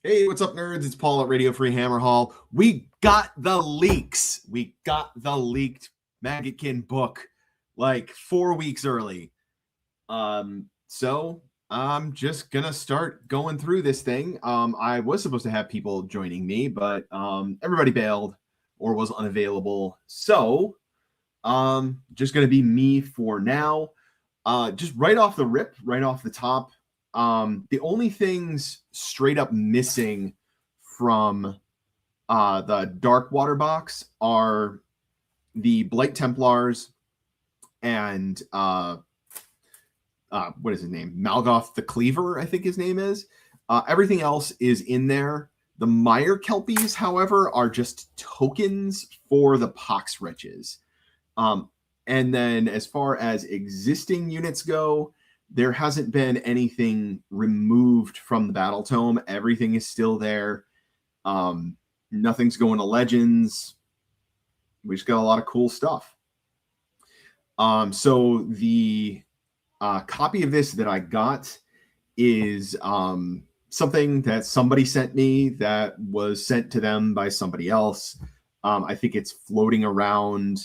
Hey, what's up, nerds? It's Paul at Radio Free Hammer Hall. We got the leaks. We got the leaked Maggotkin book like 4 weeks early. So I'm just gonna start going through this thing. I was supposed to have people joining me, but everybody bailed or was unavailable. So just gonna be me for now. Just right off the rip, right off the top. The only things straight up missing from the Dark Water box are the Blight Templars and what is his name? Malgoth the Cleaver, I think his name is. Everything else is in there. The Mire Kelpies, however, are just tokens for the Pox Wretches. And then as far as existing units go, there hasn't been anything removed from the Battletome. Everything is still there. Nothing's going to Legends. We just got a lot of cool stuff. So the copy of this that I got is something that somebody sent me that was sent to them by somebody else. I think it's floating around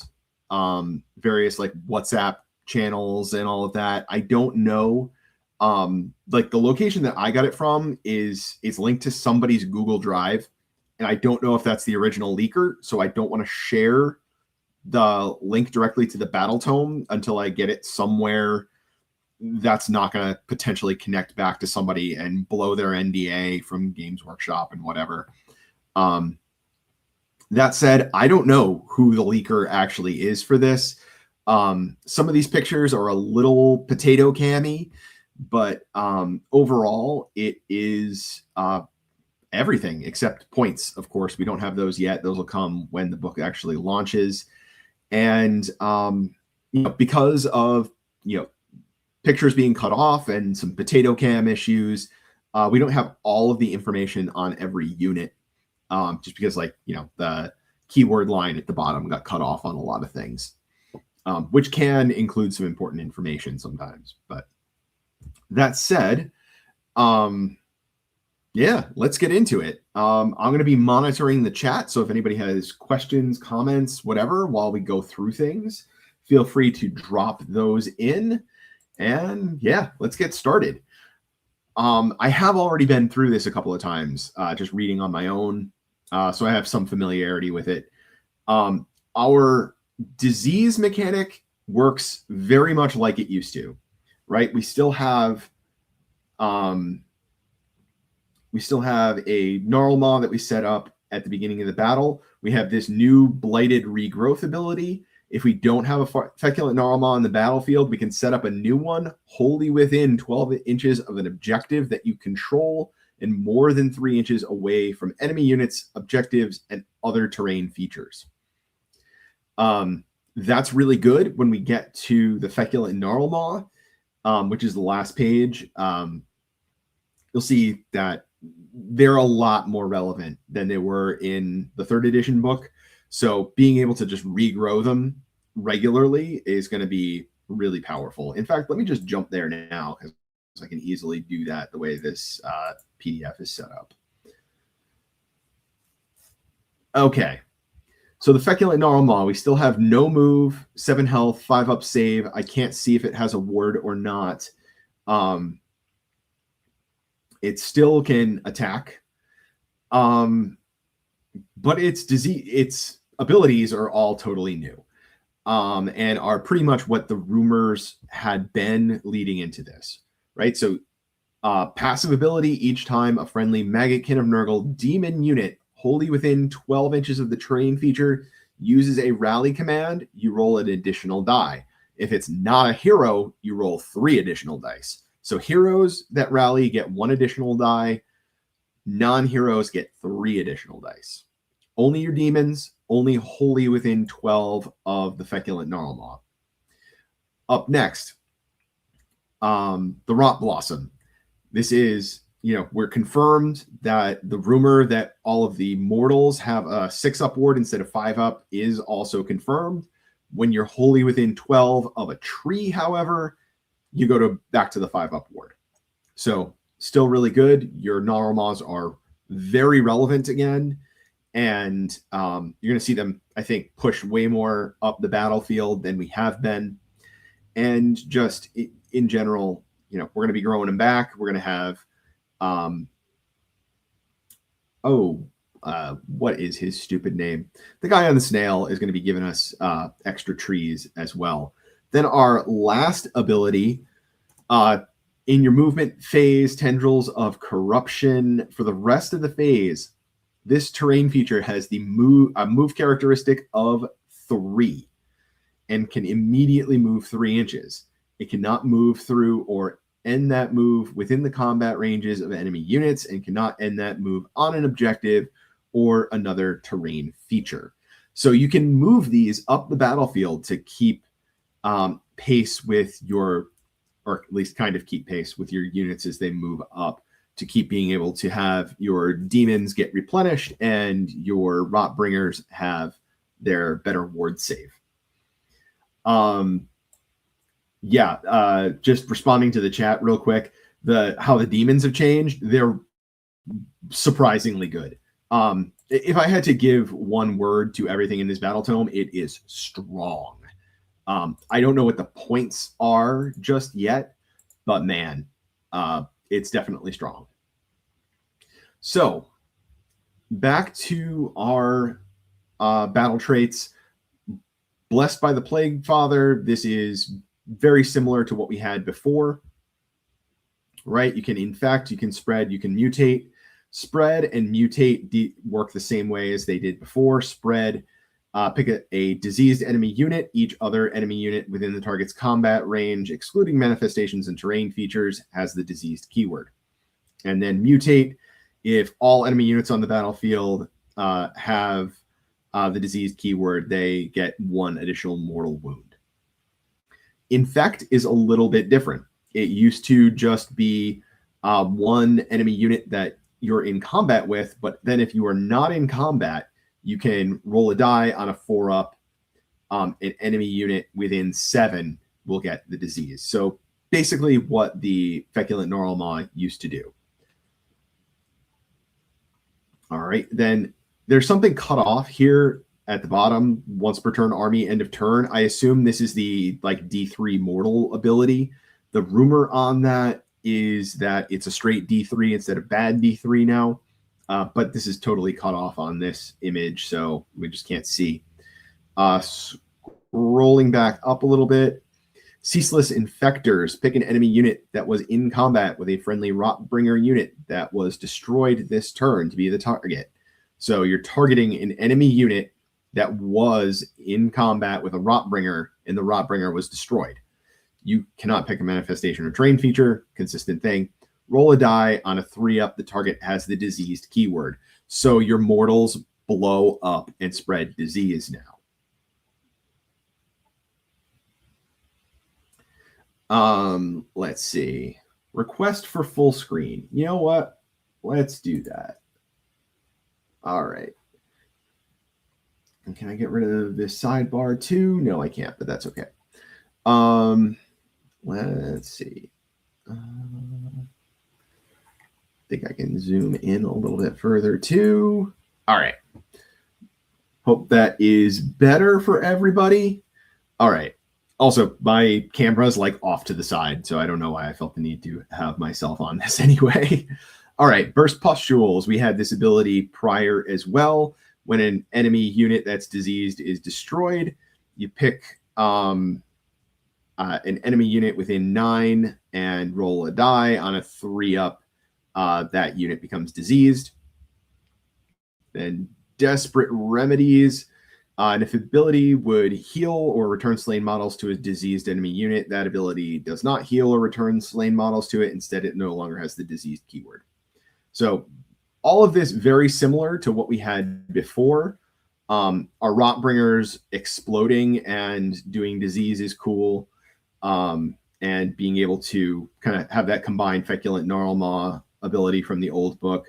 various like WhatsApp channels and all of that. I don't know. Like the location that I got it from is linked to somebody's Google Drive, and I don't know if that's the original leaker, so I don't want to share the link directly to the Battletome until I get it somewhere that's not going to potentially connect back to somebody and blow their NDA from Games Workshop and whatever. That said, I don't know who the leaker actually is for this. Some of these pictures are a little potato cammy, but overall it is everything except points. Of course, we don't have those yet. Those will come when the book actually launches. And because of pictures being cut off and some potato cam issues, we don't have all of the information on every unit. Just because the keyword line at the bottom got cut off on a lot of things. Which can include some important information sometimes. But that said, let's get into it. I'm going to be monitoring the chat, so if anybody has questions, comments, whatever, while we go through things, feel free to drop those in. And let's get started. I have already been through this a couple of times, just reading on my own, so I have some familiarity with it. Our disease mechanic works very much like it used to, right? We still have a Narlaw that we set up at the beginning of the battle. We have this new blighted regrowth ability. If we don't have a feculent Narlaw on the battlefield, we can set up a new one wholly within 12 inches of an objective that you control and more than 3 inches away from enemy units, objectives, and other terrain features. That's really good when we get to the feculent Narlaw, which is the last page. You'll see that they're a lot more relevant than they were in the 3rd edition book. So being able to just regrow them regularly is going to be really powerful. In fact, let me just jump there now because I can easily do that the way this PDF is set up. Okay. So the feculent Narlaw, we still have no move, 7 health, 5 up save. I can't see if it has a ward or not. It still can attack. But its abilities are all totally new. And are pretty much what the rumors had been leading into this, right? So passive ability, each time a friendly Maggotkin of Nurgle demon unit wholly within 12 inches of the terrain feature uses a rally command, you roll an additional die. If it's not a hero, you roll 3 additional dice. So heroes that rally get 1 additional die. Non-heroes get 3 additional dice. Only your demons, only wholly within 12 of the feculent Narlaw. Up next, the Rot Blossom. This is, we're confirmed that the rumor that all of the mortals have a 6 up ward instead of 5 up is also confirmed. When you're wholly within 12 of a tree, however, you go back to the 5 up ward. So still really good. Your Narlaws are very relevant again. And you're going to see them, I think, push way more up the battlefield than we have been. And just in general, we're going to be growing them back. We're going to have, what is his stupid name? The guy on the snail is going to be giving us extra trees as well. Then our last ability, in your movement phase, Tendrils of Corruption. For the rest of the phase, this terrain feature has the move characteristic of 3 and can immediately move 3 inches. It cannot move through or end that move within the combat ranges of enemy units and cannot end that move on an objective or another terrain feature. So you can move these up the battlefield to keep pace with your, or at least kind of keep pace with your units as they move up, to keep being able to have your demons get replenished and your Rotbringers have their better ward save. Just responding to the chat real quick, how the demons have changed, they're surprisingly good. If I had to give one word to everything in this Battletome, it is strong. I don't know what the points are just yet, but man, it's definitely strong. So back to our battle traits. Blessed by the Plague Father. This is very similar to what we had before, right? You can infect, you can spread, you can mutate. Spread and mutate work the same way as they did before. Spread, pick a diseased enemy unit. Each other enemy unit within the target's combat range, excluding manifestations and terrain features, has the diseased keyword. And then mutate, if all enemy units on the battlefield have the diseased keyword, they get 1 additional mortal wound. Infect is a little bit different. It used to just be 1 enemy unit that you're in combat with, but then if you are not in combat, you can roll a die on a 4-up. An enemy unit within 7 will get the disease. So basically what the Feculent Narlaw used to do. All right, then there's something cut off here at the bottom, once per turn army, end of turn. I assume this is the D3 mortal ability. The rumor on that is that it's a straight D3 instead of bad D3 now. But this is totally cut off on this image, so we just can't see. Scrolling back up a little bit. Ceaseless Infectors. Pick an enemy unit that was in combat with a friendly Rotbringer unit that was destroyed this turn to be the target. So you're targeting an enemy unit that was in combat with a Rotbringer, and the Rotbringer was destroyed. You cannot pick a manifestation or terrain feature, consistent thing. Roll a die on a 3-up. The target has the diseased keyword. So your mortals blow up and spread disease now. Let's see. Request for full screen. You know what? Let's do that. All right. And can I get rid of this sidebar too? No, I can't, but that's okay. Let's see. I think I can zoom in a little bit further too. All right. Hope that is better for everybody. All right. Also, my camera's off to the side, so I don't know why I felt the need to have myself on this anyway. All right, Burst Pustules. We had this ability prior as well. When an enemy unit that's diseased is destroyed, you pick an enemy unit within 9 and roll a die. On a 3-up, that unit becomes diseased. Then Desperate Remedies. And if ability would heal or return slain models to a diseased enemy unit, that ability does not heal or return slain models to it. Instead, it no longer has the diseased keyword. So all of this very similar to what we had before. Our Rotbringers exploding and doing disease is cool. And being able to kind of have that combined Feculent Narlaw ability from the old book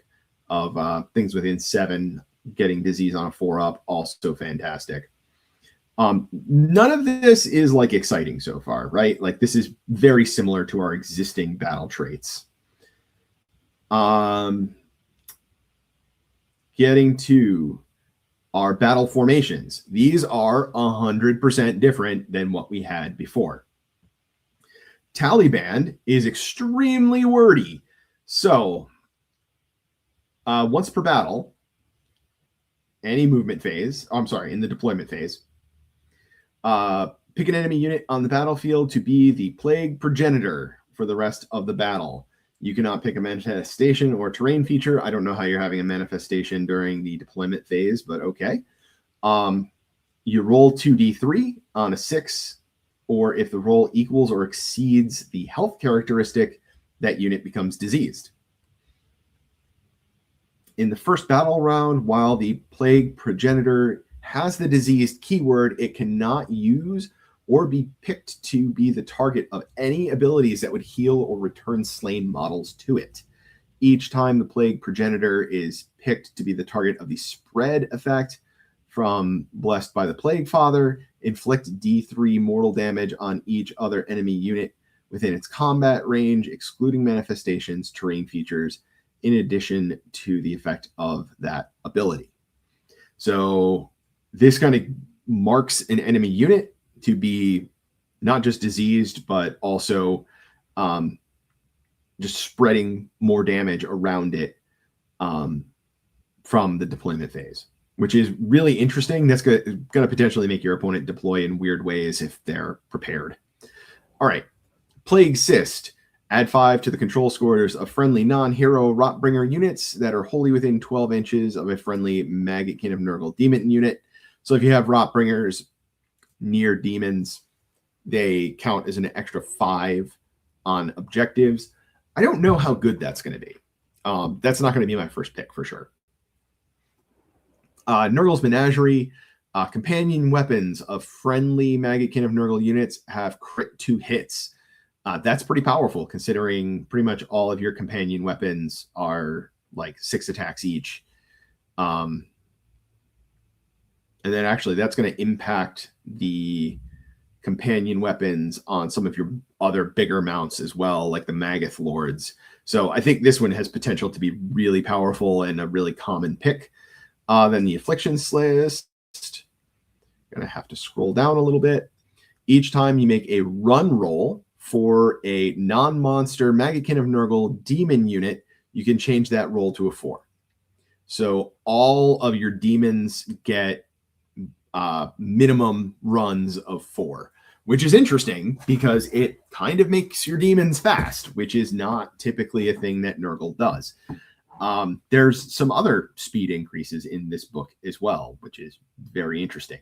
of things within 7 getting disease on a 4-up, also fantastic. None of this is exciting so far, right? This is very similar to our existing battle traits. getting to our battle formations. These are 100% different than what we had before. Taliban is extremely wordy. So once per battle, any movement phase, in the deployment phase, pick an enemy unit on the battlefield to be the plague progenitor for the rest of the battle. You cannot pick a manifestation or terrain feature. I don't know how you're having a manifestation during the deployment phase, but okay. You roll 2d3 on a 6, or if the roll equals or exceeds the health characteristic, that unit becomes diseased. In the first battle round, while the plague progenitor has the diseased keyword, it cannot use or be picked to be the target of any abilities that would heal or return slain models to it. Each time the plague progenitor is picked to be the target of the spread effect from Blessed by the Plague Father, inflict D3 mortal damage on each other enemy unit within its combat range, excluding manifestations, terrain features, in addition to the effect of that ability. So this kind of marks an enemy unit to be not just diseased, but also just spreading more damage around it from the deployment phase, which is really interesting. That's going to potentially make your opponent deploy in weird ways if they're prepared. All right. Plague Cyst. Add 5 to the control scores of friendly non-hero Rotbringer units that are wholly within 12 inches of a friendly Maggotkin of Nurgle demon unit. So if you have Rotbringers near demons, they count as an extra 5 on objectives. I don't know how good that's going to be. That's not going to be my first pick for sure. Nurgle's Menagerie. Companion weapons of friendly Maggotkin of Nurgle units have crit 2 hits. That's pretty powerful considering pretty much all of your companion weapons are like 6 attacks each. And then actually that's going to impact the companion weapons on some of your other bigger mounts as well, like the Maggoth Lords. So I think this one has potential to be really powerful and a really common pick. Then the Afflictions list. Gonna have to scroll down a little bit. Each time you make a run roll for a non-monster Maggotkin of Nurgle demon unit, you can change that roll to a 4. So all of your demons get minimum runs of 4, which is interesting because it kind of makes your demons fast, which is not typically a thing that Nurgle does. There's some other speed increases in this book as well, which is very interesting.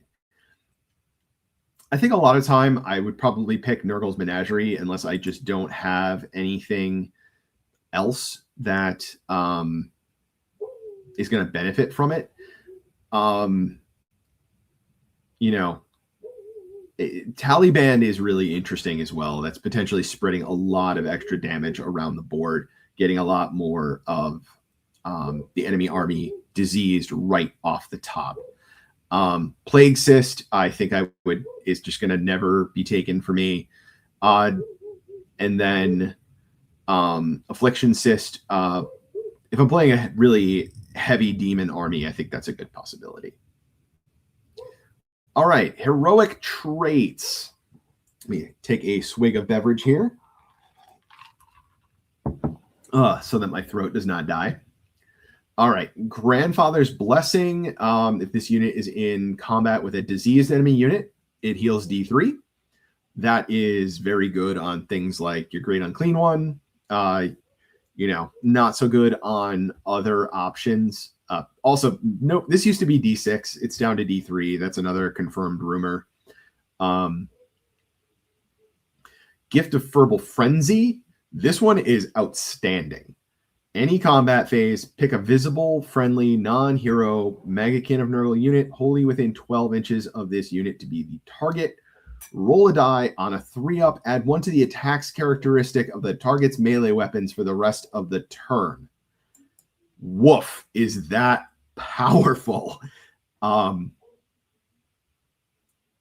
I think a lot of time I would probably pick Nurgle's Menagerie unless I just don't have anything else that is going to benefit from it. Taliban is really interesting as well. That's potentially spreading a lot of extra damage around the board, getting a lot more of the enemy army diseased right off the top. Plague Cyst, I think is just going to never be taken for me. And then Affliction Cyst, if I'm playing a really heavy demon army, I think that's a good possibility. All right, heroic traits. Let me take a swig of beverage here so that my throat does not die. All right, Grandfather's Blessing. If this unit is in combat with a diseased enemy unit, it heals D3. That is very good on things like your Great Unclean One. Not so good on other options. Also, no, this used to be D6. It's down to D3. That's another confirmed rumor. Gift of Verbal Frenzy. This one is outstanding. Any combat phase, pick a visible, friendly, non-hero Maggotkin of Nurgle unit wholly within 12 inches of this unit to be the target. Roll a die on a 3-up. Add 1 to the attacks characteristic of the target's melee weapons for the rest of the turn. Woof, is that powerful?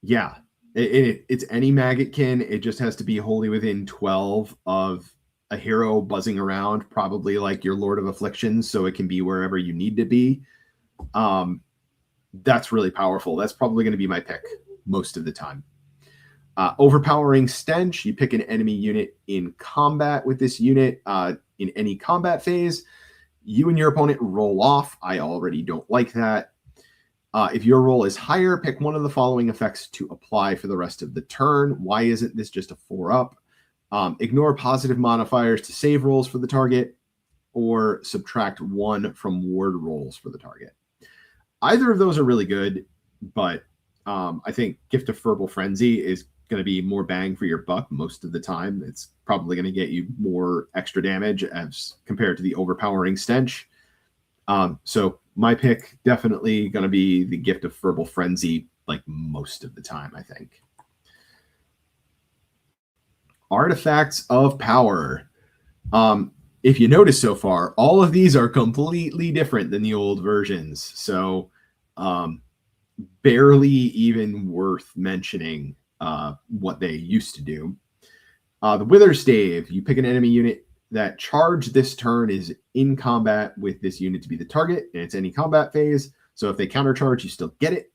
Yeah, it's any Maggotkin. It just has to be wholly within 12 of a hero buzzing around, probably like your Lord of Afflictions, so it can be wherever you need to be. That's really powerful. That's probably going to be my pick most of the time. Overpowering Stench. You pick an enemy unit in combat with this unit in any combat phase. You and your opponent roll off. I already don't like that. If your roll is higher, pick one of the following effects to apply for the rest of the turn. Why isn't this just a 4-up? Ignore positive modifiers to save rolls for the target, or subtract 1 from ward rolls for the target. Either of those are really good, but I think Gift of Verbal Frenzy is going to be more bang for your buck most of the time. It's probably going to get you more extra damage as compared to the Overpowering Stench. So my pick definitely going to be the Gift of Verbal Frenzy, like most of the time, I think. Artifacts of Power. If you notice so far, all of these are completely different than the old versions. So barely even worth mentioning what they used to do. The Wither Stave. You pick an enemy unit that charge this turn is in combat with this unit to be the target, and it's any combat phase. So if they countercharge, you still get it.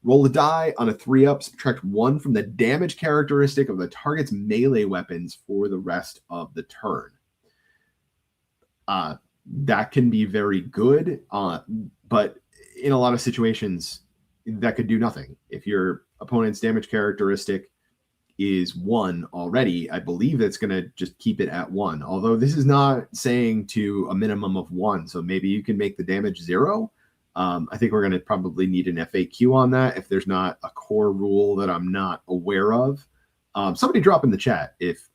Roll a die. On a 3-up, subtract 1 from the damage characteristic of the target's melee weapons for the rest of the turn. That can be very good, but in a lot of situations, that could do nothing. If your opponent's damage characteristic is 1 already, I believe that's going to just keep it at 1. Although this is not saying to a minimum of 1, so maybe you can make the damage 0. I think we're going to probably need an FAQ on that if there's not a core rule that I'm not aware of. Somebody drop in the chat if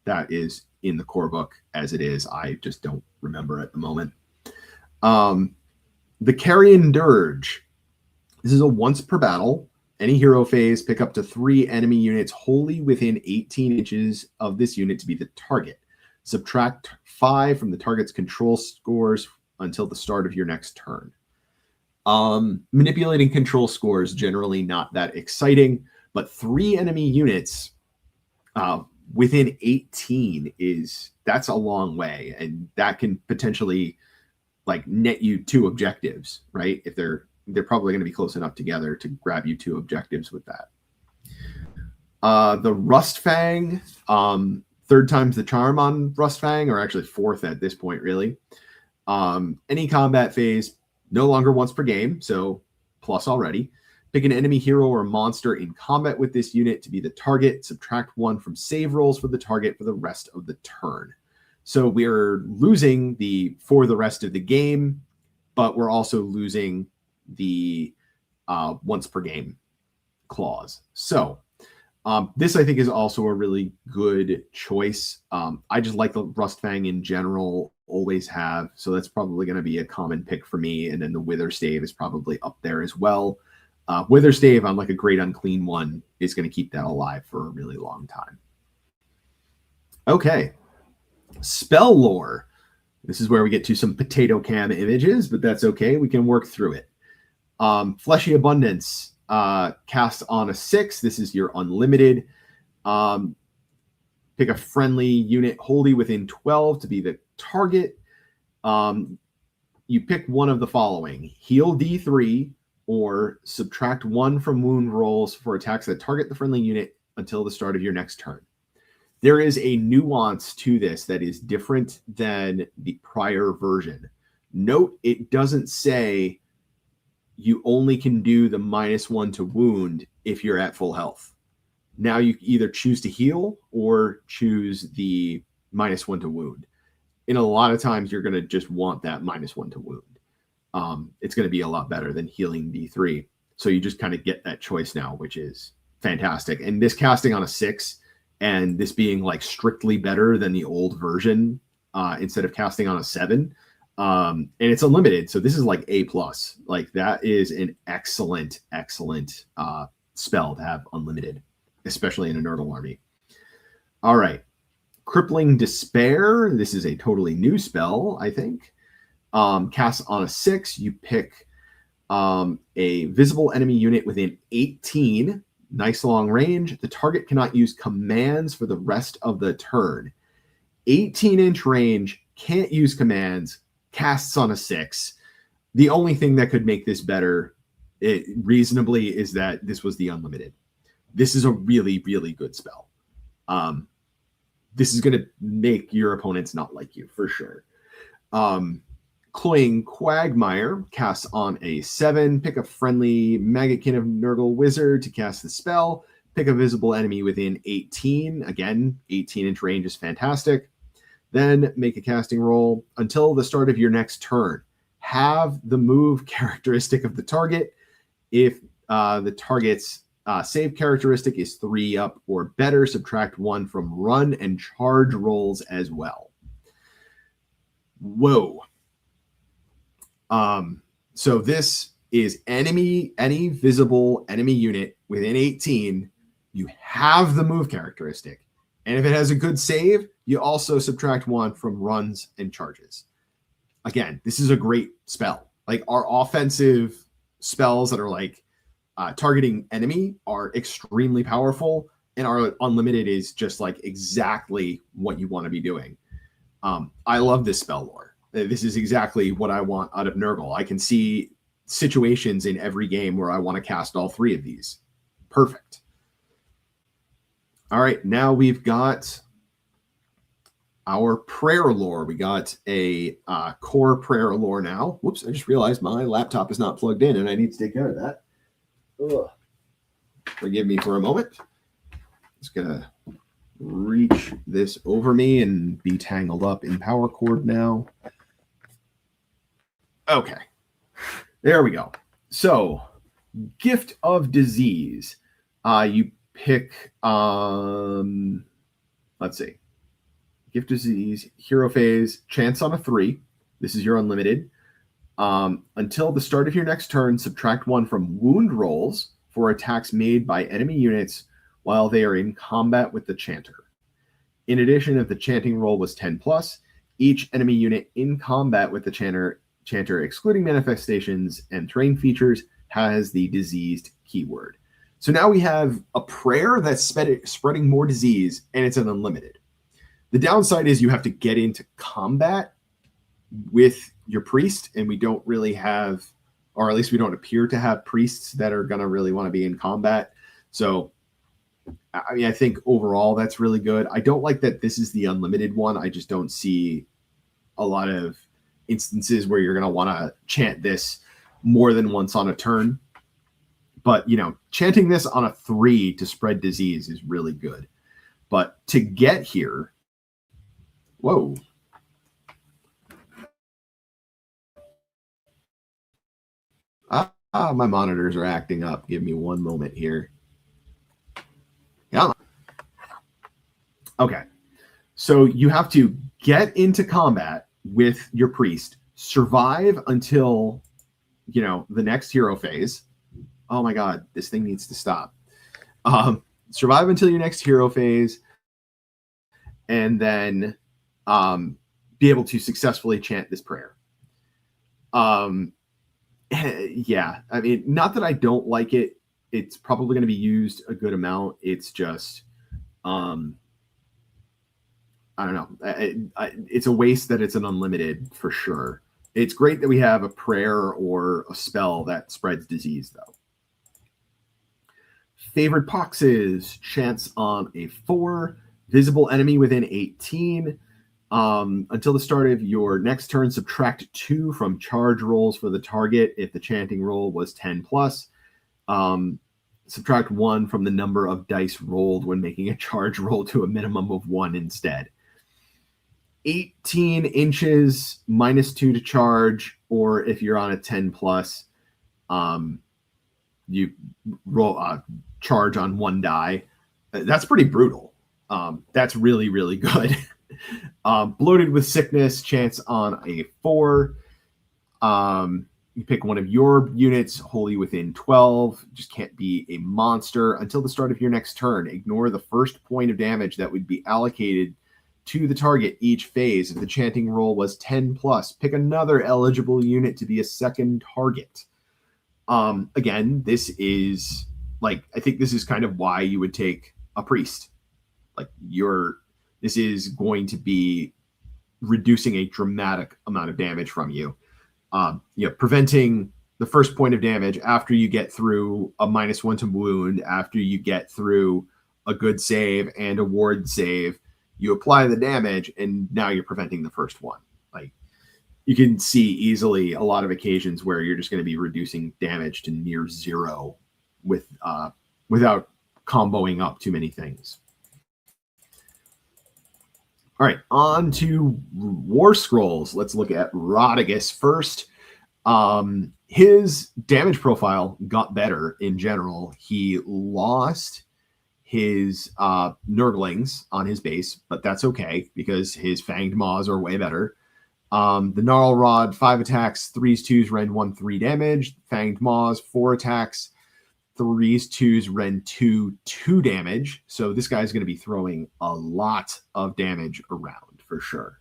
that is in the core book as it is. I just don't remember at the moment. The Carrion Dirge. This is a once per battle. Any hero phase, pick up to 3 enemy units wholly within 18 inches of this unit to be the target. Subtract 5 from the target's control scores until the start of your next turn. Manipulating control scores generally not that exciting, but 3 enemy units within 18 that's a long way, and that can potentially like net you 2 objectives, right? If they're probably going to be close enough together to grab you 2 objectives with that. The Rust Fang, 3rd time's the charm on Rust Fang, or actually 4th at this point, really. Any combat phase, no longer once per game, so plus already. Pick an enemy hero or monster in combat with this unit to be the target. Subtract 1 from save rolls for the target for the rest of the turn. So we're losing for the rest of the game, but we're also losing the once per game clause. So this I think is also a really good choice. I just like the Rust Fang in general, always have, so that's probably going to be a common pick for me. And then the Wither Stave is probably up there as well. Wither Stave on like a Great Unclean one is going to keep that alive for a really long time. Okay, Spell Lore. This is where we get to some potato cam images, but that's okay. We can work through it. Fleshy Abundance, cast on a 6. This is your unlimited. Pick a friendly unit wholly within 12 to be the target. You pick one of the following: heal D3, or subtract 1 from wound rolls for attacks that target the friendly unit until the start of your next turn. There is a nuance to this that is different than the prior version. Note, it doesn't say you only can do the -1 to wound if you're at full health. Now you either choose to heal or choose the -1 to wound. In a lot of times, you're going to just want that -1 to wound. It's going to be a lot better than healing D3. So you just kind of get that choice now, which is fantastic. And this casting on a 6 and this being like strictly better than the old version instead of casting on a 7. And it's unlimited. So this is like A+. Like that is an excellent, excellent spell to have unlimited, especially in a Nurgle army. All right. Crippling Despair. This is a totally new spell, I think. Cast on a 6. You pick a visible enemy unit within 18. Nice long range. The target cannot use commands for the rest of the turn. 18-inch range, can't use commands, casts on a 6. The only thing that could make this better reasonably is that this was the unlimited. This is a really, really good spell. This is going to make your opponents not like you for sure. Cloying Quagmire casts on a 7. Pick a friendly Maggotkin of Nurgle wizard to cast the spell. Pick a visible enemy within 18. Again, 18-inch range is fantastic. Then make a casting roll until the start of your next turn. Have the move characteristic of the target. If the target's save characteristic is 3 up or better, subtract 1 from run and charge rolls as well. Whoa. So this is any visible enemy unit within 18, you have the move characteristic. And if it has a good save, you also subtract 1 from runs and charges. Again, this is a great spell. Like, our offensive spells that are like targeting enemy are extremely powerful, and our unlimited is just like exactly what you want to be doing. I love this spell lore. This is exactly what I want out of Nurgle. I can see situations in every game where I want to cast all 3 of these. Perfect. All right, now we've got our prayer lore. We got a core prayer lore now. Whoops, I just realized my laptop is not plugged in and I need to take care of that. Ugh. Forgive me for a moment. Just gonna reach this over me and be tangled up in power cord now. Okay, there we go. So, Gift of Disease. You pick, let's see. Gift of Disease, Hero Phase, chance on a 3. This is your unlimited. Until the start of your next turn, subtract 1 from wound rolls for attacks made by enemy units while they are in combat with the chanter. In addition, if the chanting roll was 10+, each enemy unit in combat with the chanter, excluding manifestations and terrain features, has the diseased keyword. So now we have a prayer that's spreading more disease, and it's an unlimited. The downside is you have to get into combat with your priest, and we don't really have, or at least we don't appear to have priests that are going to really want to be in combat. So, I mean, I think overall that's really good. I don't like that this is the unlimited one. I just don't see a lot of instances where you're going to want to chant this more than once on a turn. But, you know, chanting this on a 3 to spread disease is really good. But to get here, whoa. My monitors are acting up. Give me one moment here. Yeah. Okay. So you have to get into combat with your priest, survive until, you know, the next hero phase. Oh my God, this thing needs to stop. Survive until your next hero phase, and then be able to successfully chant this prayer. Yeah, I mean, not that I don't like it. It's probably going to be used a good amount. It's just, I don't know. It's a waste that it's an unlimited for sure. It's great that we have a prayer or a spell that spreads disease, though. Favored Poxes, chance on a 4, visible enemy within 18. Until the start of your next turn, subtract 2 from charge rolls for the target if the chanting roll was 10+. Subtract 1 from the number of dice rolled when making a charge roll to a minimum of 1 instead. 18 inches, -2 to charge, or if you're on a 10+, you roll charge on 1 die. That's pretty brutal. That's really, really good. Bloated with Sickness, chance on a 4. You pick one of your units wholly within 12. Just can't be a monster until the start of your next turn. Ignore the first point of damage that would be allocated to the target each phase. If the chanting roll was 10+, pick another eligible unit to be a second target. Again, this is like, I think this is kind of why you would take a priest. Like, this is going to be reducing a dramatic amount of damage from you. preventing the first point of damage after you get through a -1 to wound, after you get through a good save and a ward save, you apply the damage, and now you're preventing the first one. Like, you can see easily a lot of occasions where you're just going to be reducing damage to near zero without comboing up too many things. All right, on to War Scrolls. Let's look at Rodriguez first. His damage profile got better in general. He lost his Nurglings on his base, but that's okay because his Fanged Maws are way better. The Gnarl Rod, 5 attacks, 3s, 2s, rend 1, 3 damage. Fanged Maws, 4 attacks, 3s, 2s, rend 2, 2 damage. So this guy's going to be throwing a lot of damage around for sure.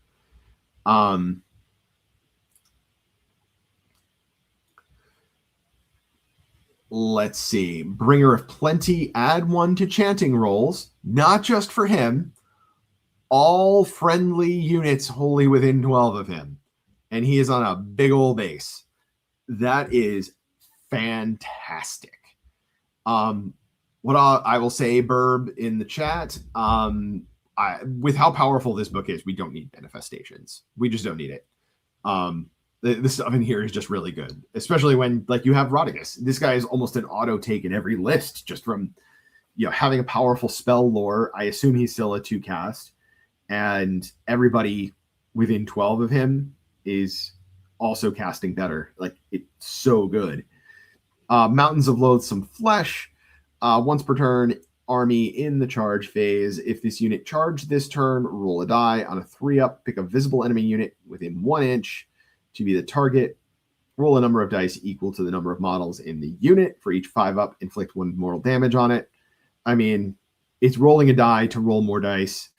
Let's see. Bringer of Plenty, add 1 to chanting rolls, not just for him. All friendly units wholly within 12 of him. And he is on a big old base. That is fantastic. What I will say, Burb, in the chat, with how powerful this book is, we don't need manifestations. We just don't need it. The stuff in here is just really good, especially when you have Rodriguez. This guy is almost an auto take in every list just from having a powerful spell lore. I assume he's still a 2 cast, and everybody within 12 of him is also casting better. It's so good. Mountains of Loathsome Flesh, once per turn, army in the charge phase. If this unit charged this turn, roll a die. On a 3-up, pick a visible enemy unit within 1 inch to be the target. Roll a number of dice equal to the number of models in the unit. For each 5-up, inflict 1 mortal damage on it. I mean, it's rolling a die to roll more dice,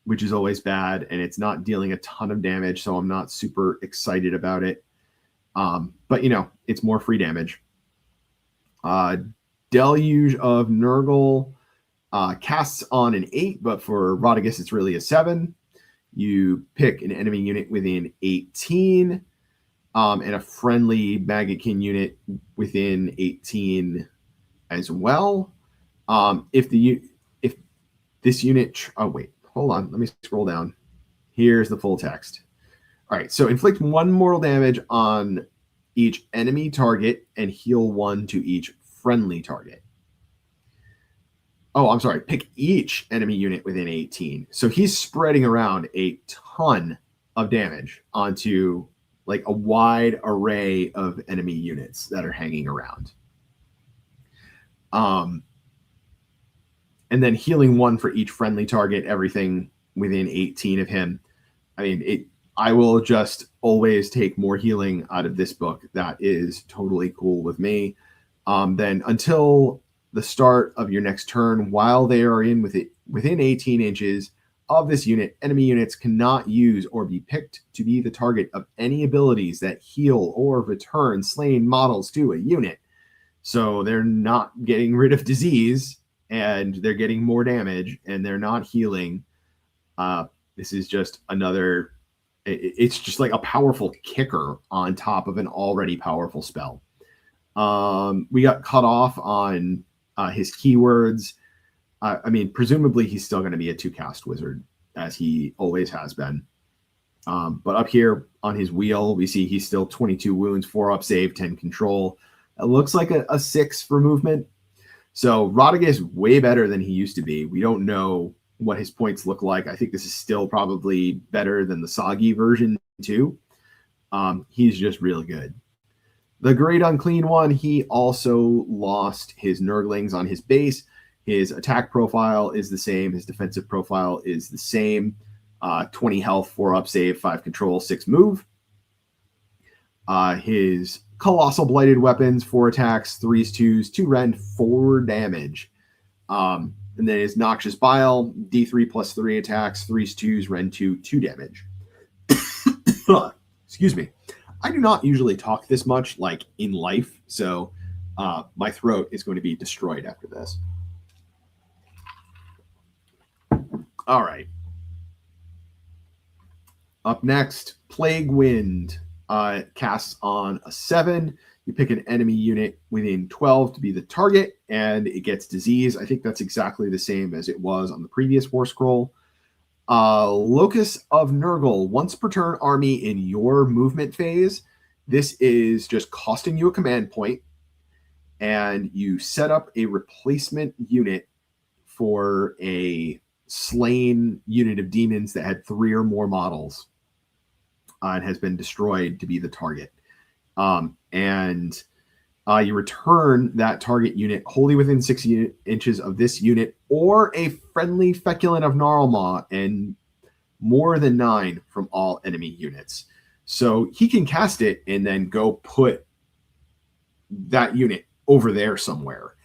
which is always bad, and it's not dealing a ton of damage, so I'm not super excited about it. But, it's more free damage. Deluge of Nurgle casts on an 8, but for Rodriguez, it's really a 7. You pick an enemy unit within 18, and a friendly Maggotkin unit within 18 as well. If this unit, hold on, let me scroll down. Here's the full text. All right, so inflict 1 mortal damage on each enemy target and heal 1 to each friendly target. Oh, I'm sorry. Pick each enemy unit within 18. So he's spreading around a ton of damage onto a wide array of enemy units that are hanging around. And then healing 1 for each friendly target, everything within 18 of him. I mean, I will just always take more healing out of this book. That is totally cool with me. Then until the start of your next turn, while they are within 18 inches of this unit, enemy units cannot use or be picked to be the target of any abilities that heal or return slain models to a unit. So they're not getting rid of disease, and they're getting more damage, and they're not healing. This is just another... It's just like a powerful kicker on top of an already powerful spell. We got cut off on his keywords. I mean, presumably he's still going to be a 2-cast wizard, as he always has been. But up here on his wheel, we see he's still 22 wounds, 4-up save, 10 control. It looks like a 6 for movement. So Rodriguez is way better than he used to be. We don't know what his points look like. I think this is still probably better than the Soggy version too. He's just really good. The Great Unclean One, he also lost his Nurglings on his base. His attack profile is the same. His defensive profile is the same. 20 health, 4-up save, 5 control, 6 move. His Colossal Blighted Weapons, 4 attacks, 3s, 2s, 2 rend, 4 damage. And then his Noxious Bile, D3 plus 3 attacks, 3s, 2s, rend 2, 2 damage. Excuse me. I do not usually talk this much in life, so my throat is going to be destroyed after this. All right. Up next, Plague Wind. casts on a 7. You pick an enemy unit within 12 to be the target, and it gets disease. I think that's exactly the same as it was on the previous War Scroll. Locus of Nurgle, once per turn army in your movement phase. This is just costing you a command point, and you set up a replacement unit for a slain unit of demons that had 3 or more models and has been destroyed to be the target. And you return that target unit wholly within 6 inches of this unit or a friendly feculent of Narlaw and more than 9 from all enemy units. So he can cast it and then go put that unit over there somewhere.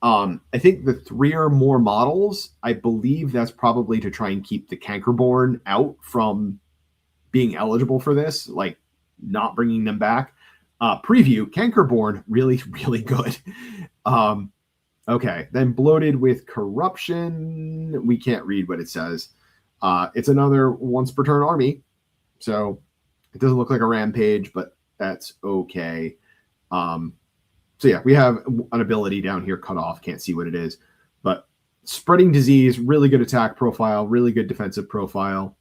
I think the 3 or more models, I believe that's probably to try and keep the Cankerborn out from being eligible for this, like not bringing them back. Preview, Cankerborn, really, really good. Okay, then Bloated with Corruption. We can't read what it says. It's another once per turn army, so it doesn't look like a rampage, but that's okay. So yeah, we have an ability down here cut off. Can't see what it is, but Spreading Disease, really good attack profile, really good defensive profile,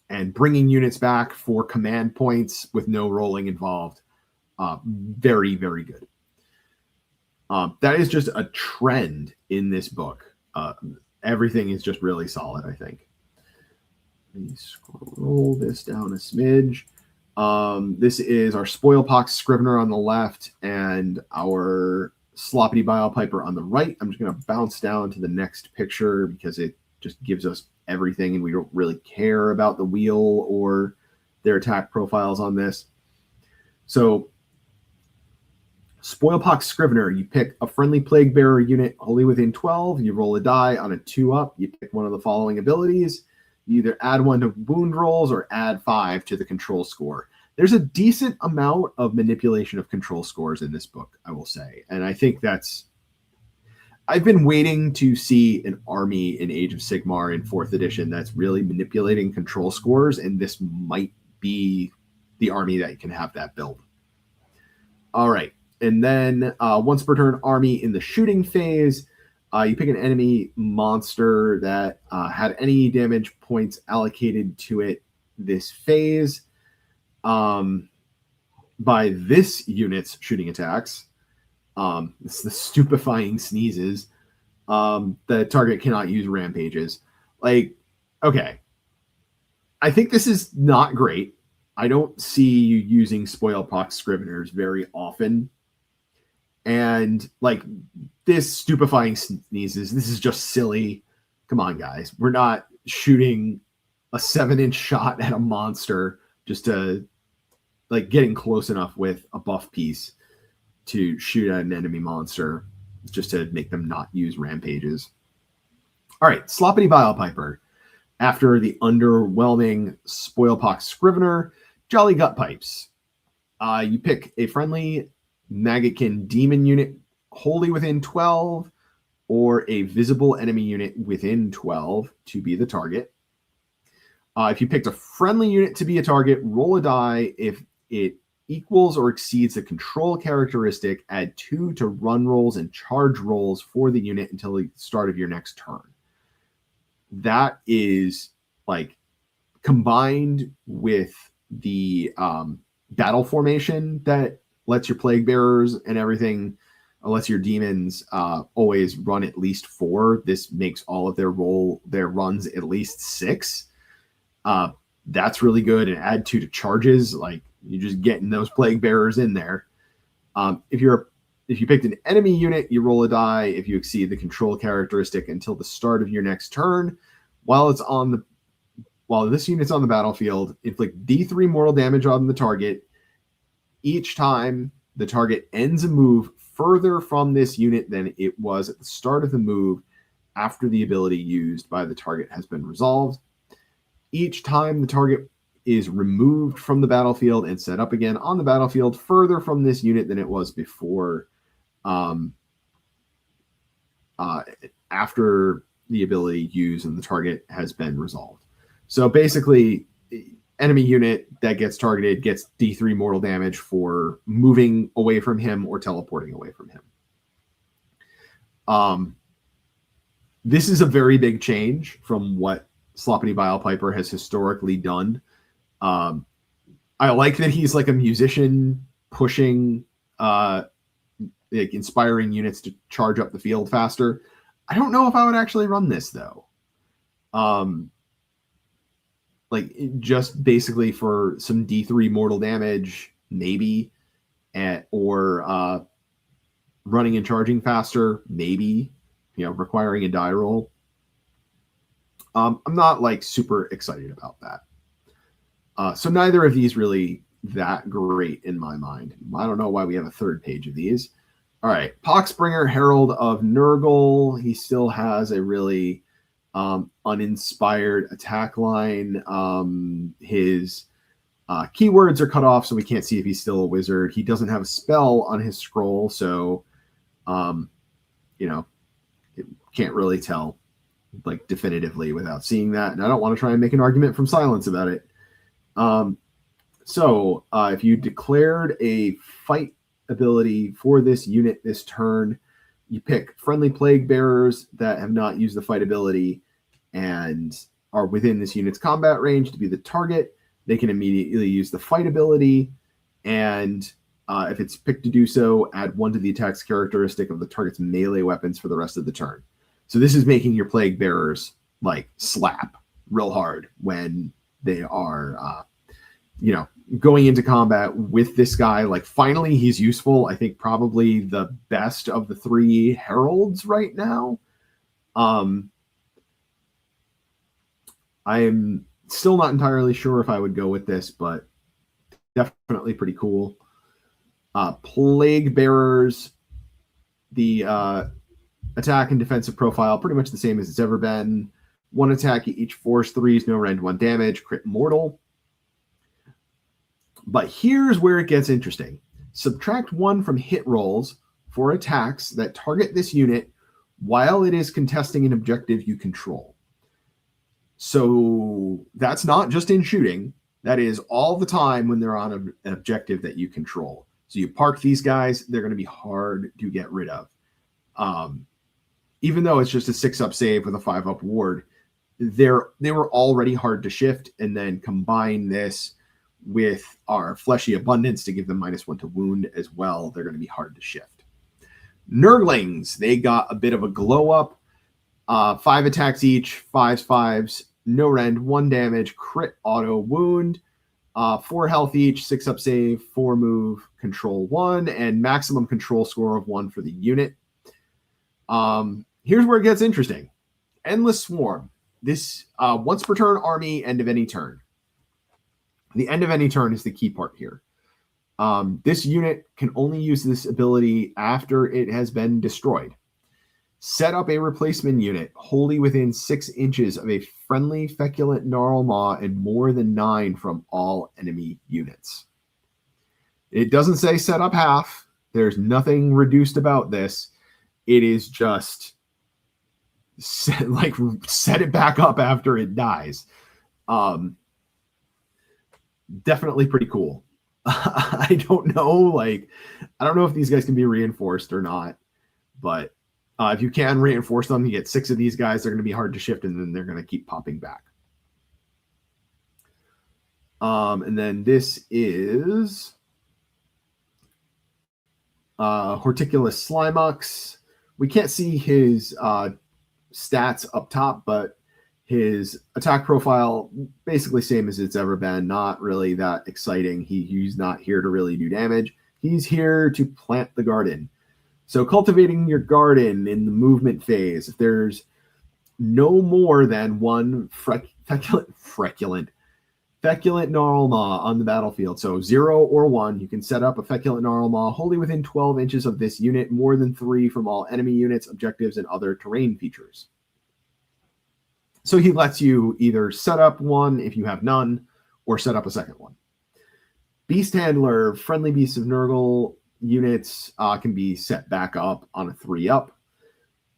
and bringing units back for command points with no rolling involved. Very, very good. That is just a trend in this book. Everything is just really solid, I think. Let me scroll this down a smidge. This is our Spoilpox Scrivener on the left and our Sloppity Bile Piper on the right. I'm just going to bounce down to the next picture because it just gives us everything and we don't really care about the wheel or their attack profiles on this. So Spoilpox Scrivener, you pick a friendly Plague Bearer unit wholly within 12. You roll a die on a 2-up. You pick one of the following abilities. You either add 1 to wound rolls or add 5 to the control score. There's a decent amount of manipulation of control scores in this book, I will say. And I think that's... I've been waiting to see an army in Age of Sigmar in 4th edition that's really manipulating control scores, and this might be the army that can have that build. All right. And then once per turn army in the shooting phase, you pick an enemy monster that had any damage points allocated to it this phase by this unit's shooting attacks. It's the Stupefying Sneezes. The target cannot use rampages. Like, okay. I think this is not great. I don't see you using Spoilpox Scriveners very often. And like this Stupefying Sneezes, this is just silly. Come on, guys. We're not shooting a 7-inch shot at a monster just to like getting close enough with a buff piece to shoot at an enemy monster just to make them not use rampages. All right, Sloppity Bile Piper. After the underwhelming Spoilpox Scrivener, Jolly Gut Pipes. You pick a friendly Maggotkin demon unit wholly within 12 or a visible enemy unit within 12 to be the target. If you picked a friendly unit to be a target, roll a die. If it equals or exceeds the control characteristic, add 2 to run rolls and charge rolls for the unit until the start of your next turn. That is like combined with the battle formation that lets your plague bearers and everything, unless your demons always run at least 4. This makes all of their runs at least 6. That's really good. And add 2 to charges, like you're just getting those plague bearers in there. If you picked an enemy unit, you roll a die. If you exceed the control characteristic until the start of your next turn, while this unit's on the battlefield, inflict D3 mortal damage on the target. Each time the target ends a move further from this unit than it was at the start of the move after the ability used by the target has been resolved. Each time the target is removed from the battlefield and set up again on the battlefield further from this unit than it was before, after the ability used and the target has been resolved. So basically, enemy unit that gets targeted gets D3 mortal damage for moving away from him or teleporting away from him. This is a very big change from what Sloppity Bilepiper has historically done. I like that he's like a musician pushing, like inspiring units to charge up the field faster. I don't know if I would actually run this though. Like just basically for some D3 mortal damage, maybe, or running and charging faster, maybe, requiring a die roll. I'm not like super excited about that. So neither of these really that great in my mind. I don't know why we have a third page of these. All right, Poxbringer, Herald of Nurgle. He still has a really uninspired attack line. His keywords are cut off, so we can't see if he's still a wizard. He doesn't have a spell on his scroll, so can't really tell like definitively without seeing that. And I don't want to try and make an argument from silence about it. So if you declared a fight ability for this unit this turn, you pick friendly plague bearers that have not used the fight ability and are within this unit's combat range to be the target. They can immediately use the fight ability, and if it's picked to do so, add 1 to the attack's characteristic of the target's melee weapons for the rest of the turn. So this is making your plague bearers like slap real hard when they are, going into combat with this guy. Like finally, he's useful. I think probably the best of the 3 heralds right now. I'm still not entirely sure if I would go with this, but definitely pretty cool. Plague bearers, the attack and defensive profile pretty much the same as it's ever been. 1 attack, each force 3s, no rend 1 damage, crit mortal. But here's where it gets interesting. Subtract 1 from hit rolls for attacks that target this unit while it is contesting an objective you control. So that's not just in shooting. That is all the time when they're on an objective that you control. So you park these guys, they're going to be hard to get rid of. Even though it's just a 6-up save with a 5-up ward, they were already hard to shift, and then combine this with our fleshy abundance to give them -1 to wound as well. They're going to be hard to shift. Nurglings, they got a bit of a glow up. 5 attacks each, 5s, no rend, 1 damage, crit auto wound, 4 health each, 6-up save, 4 move, control 1, and maximum control score of 1 for the unit. Here's where it gets interesting. Endless Swarm. This once per turn army, end of any turn. The end of any turn is the key part here. This unit can only use this ability after it has been destroyed. Set up a replacement unit wholly within 6 inches of a friendly feculent Narlaw and more than 9 from all enemy units. It doesn't say set up half. There's nothing reduced about this. It is just set it back up after it dies. Definitely pretty cool. I don't know if these guys can be reinforced or not, but if you can reinforce them, you get 6 of these guys. They're going to be hard to shift, and then they're going to keep popping back. And then this is Horticulus Slimux. We can't see his stats up top, but his attack profile basically same as it's ever been. Not really that exciting. He's not here to really do damage. He's here to plant the garden. So cultivating your garden in the movement phase, if there's no more than 1 feculent Narlaw on the battlefield, so 0 or 1, you can set up a feculent Narlaw wholly within 12 inches of this unit, more than 3 from all enemy units, objectives, and other terrain features. So he lets you either set up 1 if you have none, or set up a second one. Beast Handler, friendly Beasts of Nurgle units can be set back up on a 3-up.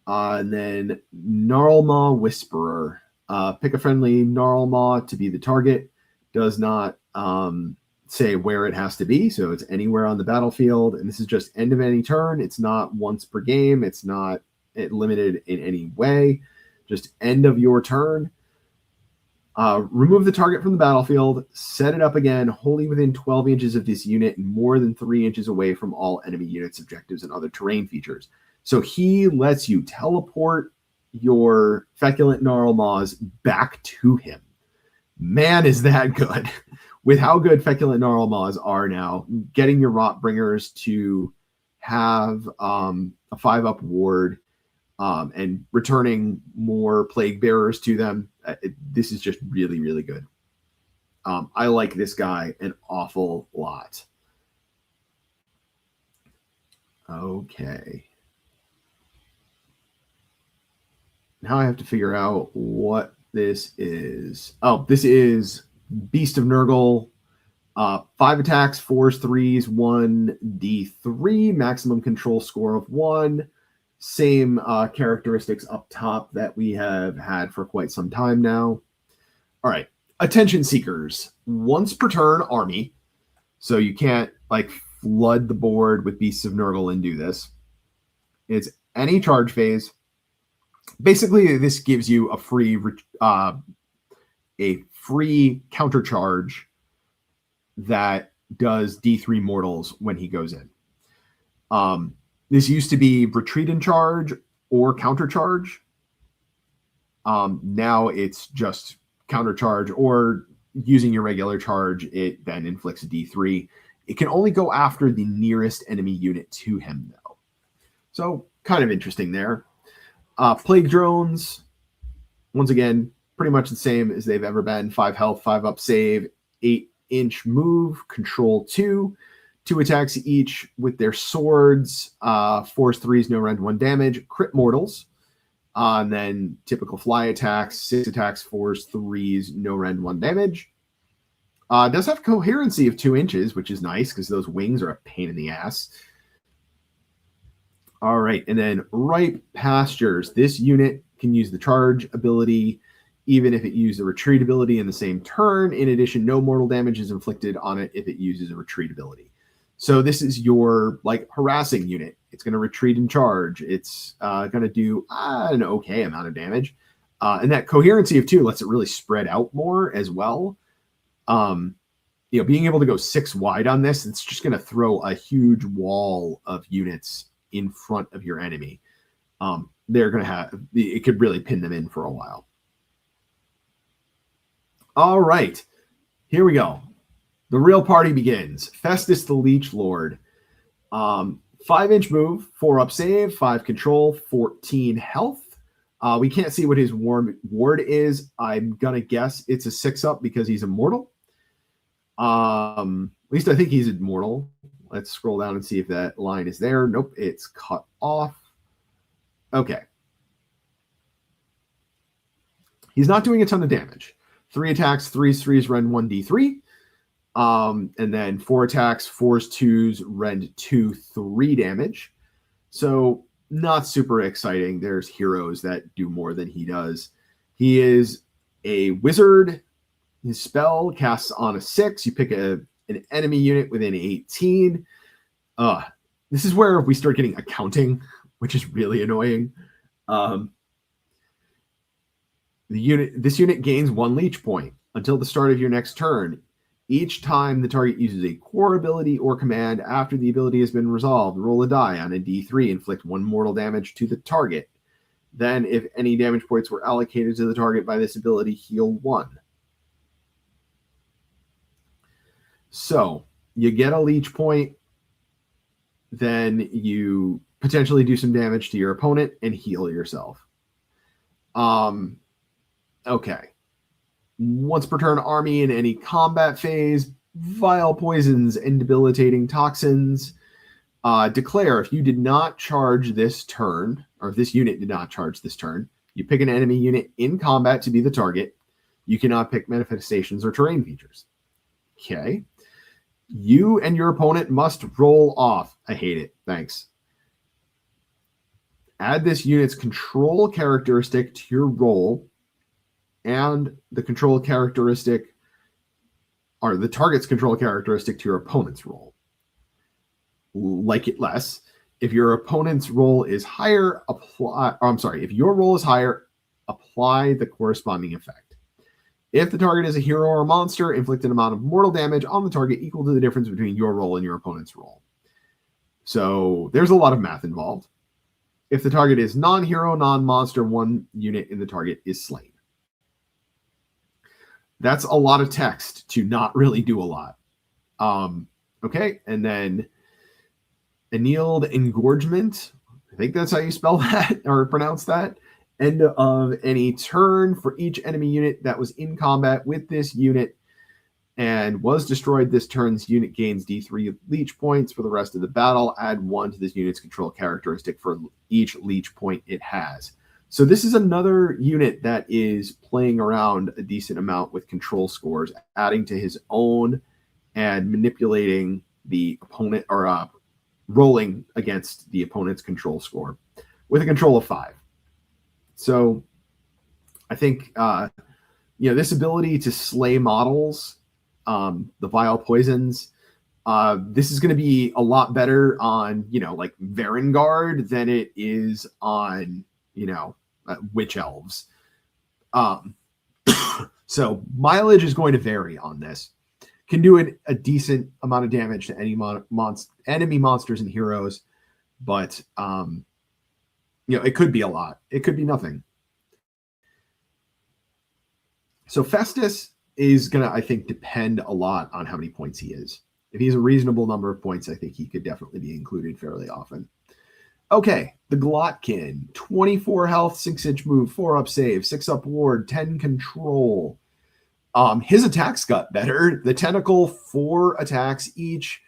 And then Narlaw Whisperer. Pick a friendly Narlaw to be the target. does not say where it has to be. So it's anywhere on the battlefield. And this is just end of any turn. It's not once per game. It's not limited in any way. Just end of your turn. Remove the target from the battlefield, set it up again, wholly within 12 inches of this unit and more than 3 inches away from all enemy units, objectives, and other terrain features. So he lets you teleport your feculent Narlaws back to him. Man, is that good. With how good feculent Narlaws are now, getting your Rotbringers to have a 5-up ward and returning more plague bearers to them. This is just really, really good. I like this guy an awful lot. Okay. Now I have to figure out what this is. Oh, this is Beast of Nurgle. 5 attacks, 4s, 3s, 1d3, maximum control score of 1. Same characteristics up top that we have had for quite some time now. All right. Attention Seekers. Once per turn, army. So you can't like flood the board with Beasts of Nurgle and do this. It's any charge phase. Basically, this gives you a free counter charge that does D3 mortals when he goes in. This used to be retreat and charge or counter charge. Now it's just counter charge or using your regular charge. It then inflicts a D3. It can only go after the nearest enemy unit to him, though. So kind of interesting there. Plague drones, once again, pretty much the same as they've ever been. 5 health, 5 up save, 8-inch move, control 2. 2 attacks each with their swords, 4s, 3s, no rend 1 damage, crit mortals, and then typical fly attacks, 6 attacks, 4s, 3s, no rend 1 damage. Does have coherency of 2 inches, which is nice because those wings are a pain in the ass. All right, and then Ripe Pastures. This unit can use the charge ability, even if it used a retreat ability in the same turn. In addition, no mortal damage is inflicted on it if it uses a retreat ability. So this is your like harassing unit. It's going to retreat and charge. It's going to do an okay amount of damage. And that coherency of 2 lets it really spread out more as well. Being able to go 6 wide on this, it's just going to throw a huge wall of units in front of your enemy. They're going to have, it could really pin them in for a while. All right, here we go. The real party begins. Festus the Leech Lord. 5-inch move, 4 up save, 5 control, 14 health. We can't see what his ward is. I'm going to guess it's a 6 up because he's immortal. At least I think he's immortal. Let's scroll down and see if that line is there. Nope, it's cut off. Okay. He's not doing a ton of damage. 3 attacks, 3s, 3s, rend 1 D3. And then 4 attacks, 4s, 2s, rend 2, 3 damage. So not super exciting. There's heroes that do more than he does. He is a wizard. His spell casts on a 6. You pick an enemy unit within 18. This is where we start getting accounting, which is really annoying. This unit gains 1 leech point until the start of your next turn. Each time the target uses a core ability or command after the ability has been resolved, roll a die on a D3, inflict 1 mortal damage to the target. Then, if any damage points were allocated to the target by this ability, heal 1. So, you get a leech point, then you potentially do some damage to your opponent and heal yourself. Okay. Once per turn, army in any combat phase, vile poisons and debilitating toxins. Declare if you did not charge this turn, or if this unit did not charge this turn, you pick an enemy unit in combat to be the target. You cannot pick manifestations or terrain features. Okay. You and your opponent must roll off. I hate it. Thanks. Add this unit's control characteristic to your roll, and the control characteristic or the target's control characteristic to your opponent's roll. Like it less. If your opponent's roll is higher, if your roll is higher, apply the corresponding effect. If the target is a hero or a monster, inflict an amount of mortal damage on the target equal to the difference between your roll and your opponent's roll. So there's a lot of math involved. If the target is non-hero, non-monster, one unit in the target is slain. That's a lot of text to not really do a lot. Okay, and then annealed engorgement. I think that's how you spell that or pronounce that. End of any turn for each enemy unit that was in combat with this unit and was destroyed. This turn's unit gains D3 leech points for the rest of the battle. Add 1 to this unit's control characteristic for each leech point it has. So this is another unit that is playing around a decent amount with control scores, adding to his own and manipulating the opponent, or rolling against the opponent's control score with a control of 5. So I think, this ability to slay models, the vile poisons, this is going to be a lot better on, like Varengard than it is on, witch elves. So mileage is going to vary on this. Can do a decent amount of damage to any enemy monsters and heroes, but it could be a lot. It could be nothing. So Festus is going to, I think, depend a lot on how many points he is. If he's a reasonable number of points, I think he could definitely be included fairly often. Okay, the Glotkin, 24 health, 6-inch move, 4-up save, 6-up ward, 10 control. His attacks got better. The tentacle, 4 attacks each.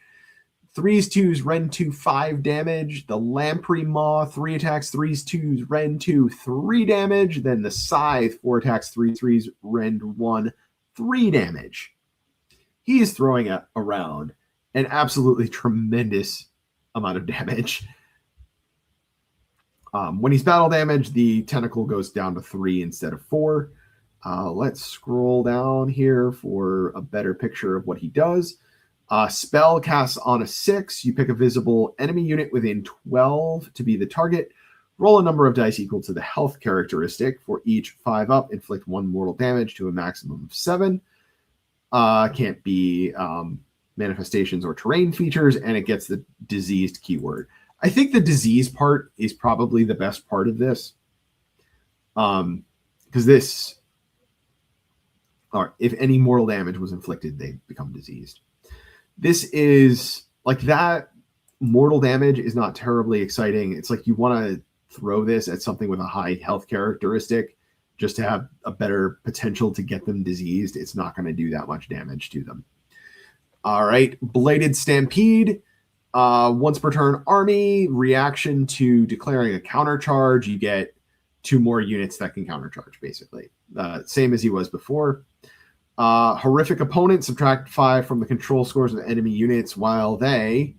3s, 2s, Ren 2, 5 damage. The Lamprey Maw, 3 attacks, 3s, 2s, Ren 2, 3 damage. Then the Scythe, 4 attacks, 3 3s, Ren 1, 3 damage. He is throwing around an absolutely tremendous amount of damage. When he's battle damaged, the tentacle goes down to 3 instead of 4. Let's scroll down here for a better picture of what he does. Spell casts on a 6. You pick a visible enemy unit within 12 to be the target. Roll a number of dice equal to the health characteristic. For each 5-up, inflict 1 mortal damage to a maximum of 7. Can't be manifestations or terrain features, and it gets the diseased keyword. I think the disease part is probably the best part of this. Because this, or if any mortal damage was inflicted, they become diseased. This is like that. Mortal damage is not terribly exciting. It's like you want to throw this at something with a high health characteristic just to have a better potential to get them diseased. It's not going to do that much damage to them. All right, Bladed Stampede. Once per turn army, reaction to declaring a countercharge. You get 2 more units that can countercharge, basically. Same as he was before. Horrific opponent, subtract 5 from the control scores of enemy units while they ...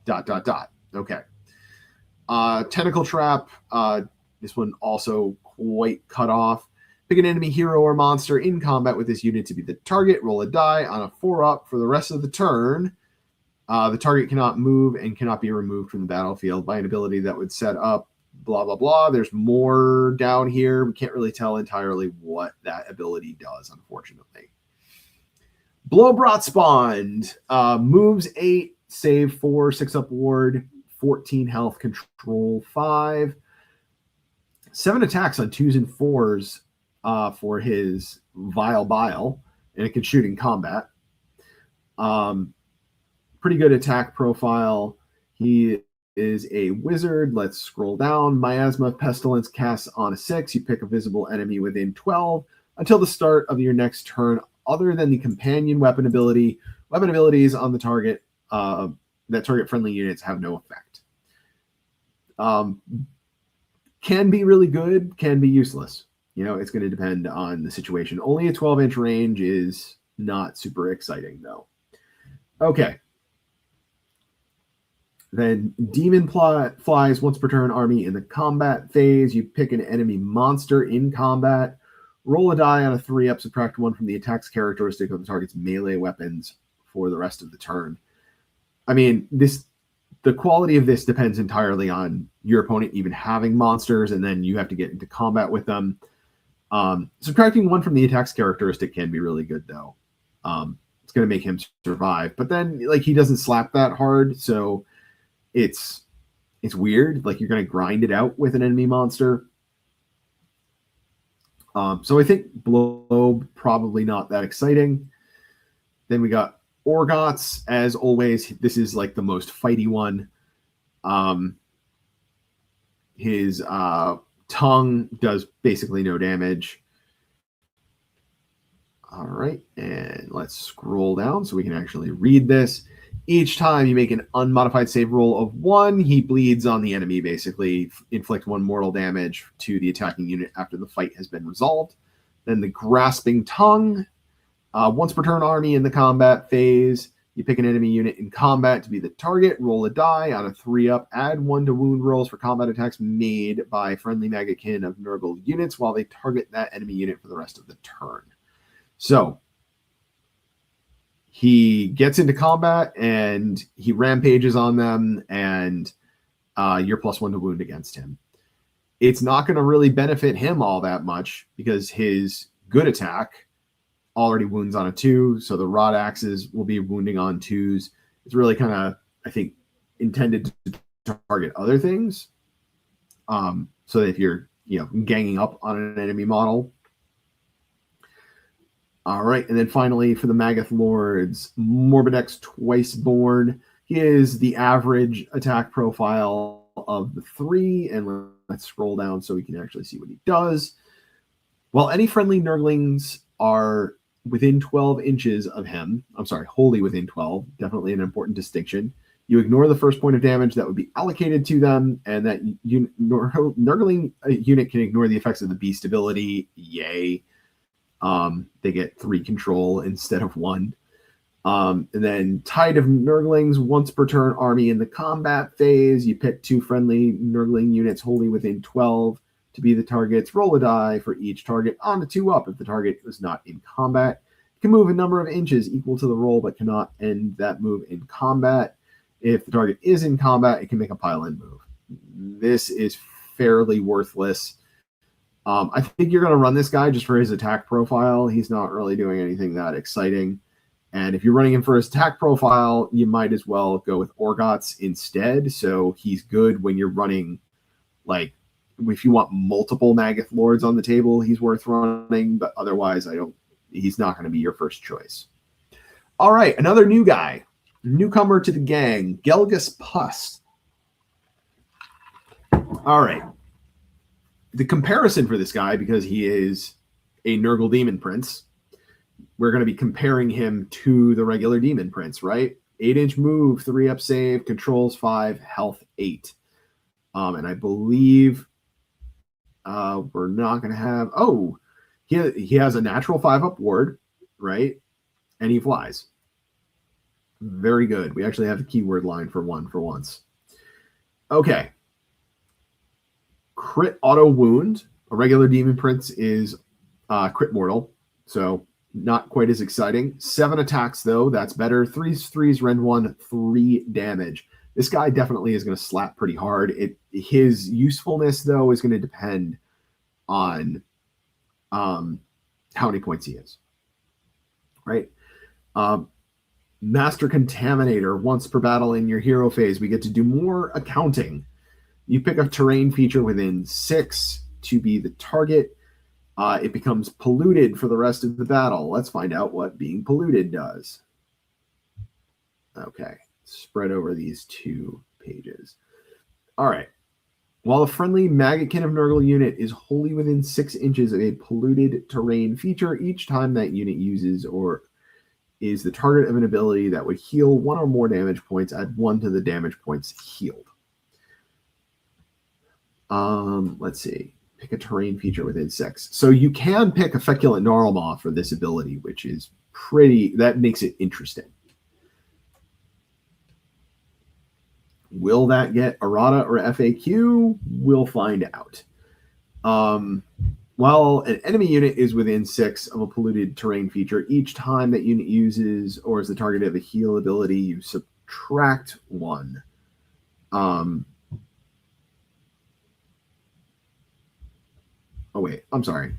Okay. Tentacle Trap. This one also quite cut off. Pick an enemy hero or monster in combat with this unit to be the target. Roll a die on a 4-up for the rest of the turn. The target cannot move and cannot be removed from the battlefield by an ability that would set up blah, blah, blah. There's more down here. We can't really tell entirely what that ability does, unfortunately. Blowbrot Spawned. Moves 8, save 4, 6-up ward, 14 health, control 5. 7 attacks on 2s and 4s for his Vile Bile, and it can shoot in combat. Pretty good attack profile. He is a wizard. Let's scroll down. Miasma Pestilence casts on a 6. You pick a visible enemy within 12 until the start of your next turn, other than the companion weapon ability. Weapon abilities on the target that target friendly units have no effect. Can be really good, can be useless. It's going to depend on the situation. Only a 12-inch range is not super exciting, though. Okay. Then Demon flies once per turn army in the combat phase. You pick an enemy monster in combat. Roll a die on a 3-up, subtract 1 from the attack's characteristic of the target's melee weapons for the rest of the turn. I mean, the quality of this depends entirely on your opponent even having monsters, and then you have to get into combat with them. Subtracting 1 from the attack's characteristic can be really good, though. It's going to make him survive. But then, like, he doesn't slap that hard, so it's weird. Like, you're going to grind it out with an enemy monster. So I think Blob, probably not that exciting. Then we got Orgots, as always. This is like the most fighty one. His tongue does basically no damage. All right, and let's scroll down so we can actually read this. Each time you make an unmodified save roll of 1, he bleeds on the enemy, basically. Inflict 1 mortal damage to the attacking unit after the fight has been resolved. Then the Grasping Tongue. Once per turn army in the combat phase, you pick an enemy unit in combat to be the target, roll a die on a 3-up, add 1 to wound rolls for combat attacks made by friendly Maggotkin of Nurgle units while they target that enemy unit for the rest of the turn. So he gets into combat and he rampages on them, and you're +1 to wound against him. It's not going to really benefit him all that much because his good attack already wounds on a 2, so the rod axes will be wounding on 2s. It's really kind of, I think, intended to target other things. So that if you're, ganging up on an enemy model. All right, and then finally for the Maggoth Lords, Morbidex Twiceborn. He is the average attack profile of the 3, and let's scroll down so we can actually see what he does. While any friendly Nurglings are within 12 inches of him, wholly within 12, definitely an important distinction, you ignore the first point of damage that would be allocated to them, and that Nurgling unit can ignore the effects of the beast ability. Yay. They get 3 control instead of 1. And then Tide of Nurglings, once per turn army in the combat phase. You pick 2 friendly Nurgling units wholly within 12 to be the targets. Roll a die for each target on a 2-up if the target was not in combat. You can move a number of inches equal to the roll, but cannot end that move in combat. If the target is in combat, it can make a pile-in move. This is fairly worthless. I think you're going to run this guy just for his attack profile. He's not really doing anything that exciting. And if you're running him for his attack profile, you might as well go with Orgots instead. So he's good when you're running, like, if you want multiple Maggoth Lords on the table, he's worth running. But otherwise, he's not going to be your first choice. All right, another new guy. Newcomer to the gang, Gelgus Pust. All right. The comparison for this guy, because he is a Nurgle Demon Prince, we're going to be comparing him to the regular Demon Prince, right? 8-inch move, 3-up save, controls 5, health 8. And I believe we're not going to have... Oh, he has a natural 5-up ward, right? And he flies. Very good. We actually have a keyword line for one for once. Okay. Crit auto wound. A regular Demon Prince is crit mortal, so not quite as exciting. 7 attacks, though. That's better. 3s, rend 1, 3 damage. This guy definitely is going to slap pretty hard. His usefulness, though, is going to depend on how many points he is. Right? Master Contaminator. Once per battle in your hero phase, we get to do more accounting. You pick a terrain feature within 6 to be the target. It becomes polluted for the rest of the battle. Let's find out what being polluted does. Okay, spread over these 2 pages. All right. While a friendly Maggotkin of Nurgle unit is wholly within 6 inches of a polluted terrain feature, each time that unit uses or is the target of an ability that would heal 1 or more damage points, add 1 to the damage points healed. Let's see. Pick a terrain feature within 6. So you can pick a Feculent Narlaw for this ability, which is that makes it interesting. Will that get errata or FAQ? We'll find out. Well, While an enemy unit is within 6 of a polluted terrain feature, each time that unit uses or is the target of a heal ability, you subtract 1. Oh, wait, I'm sorry.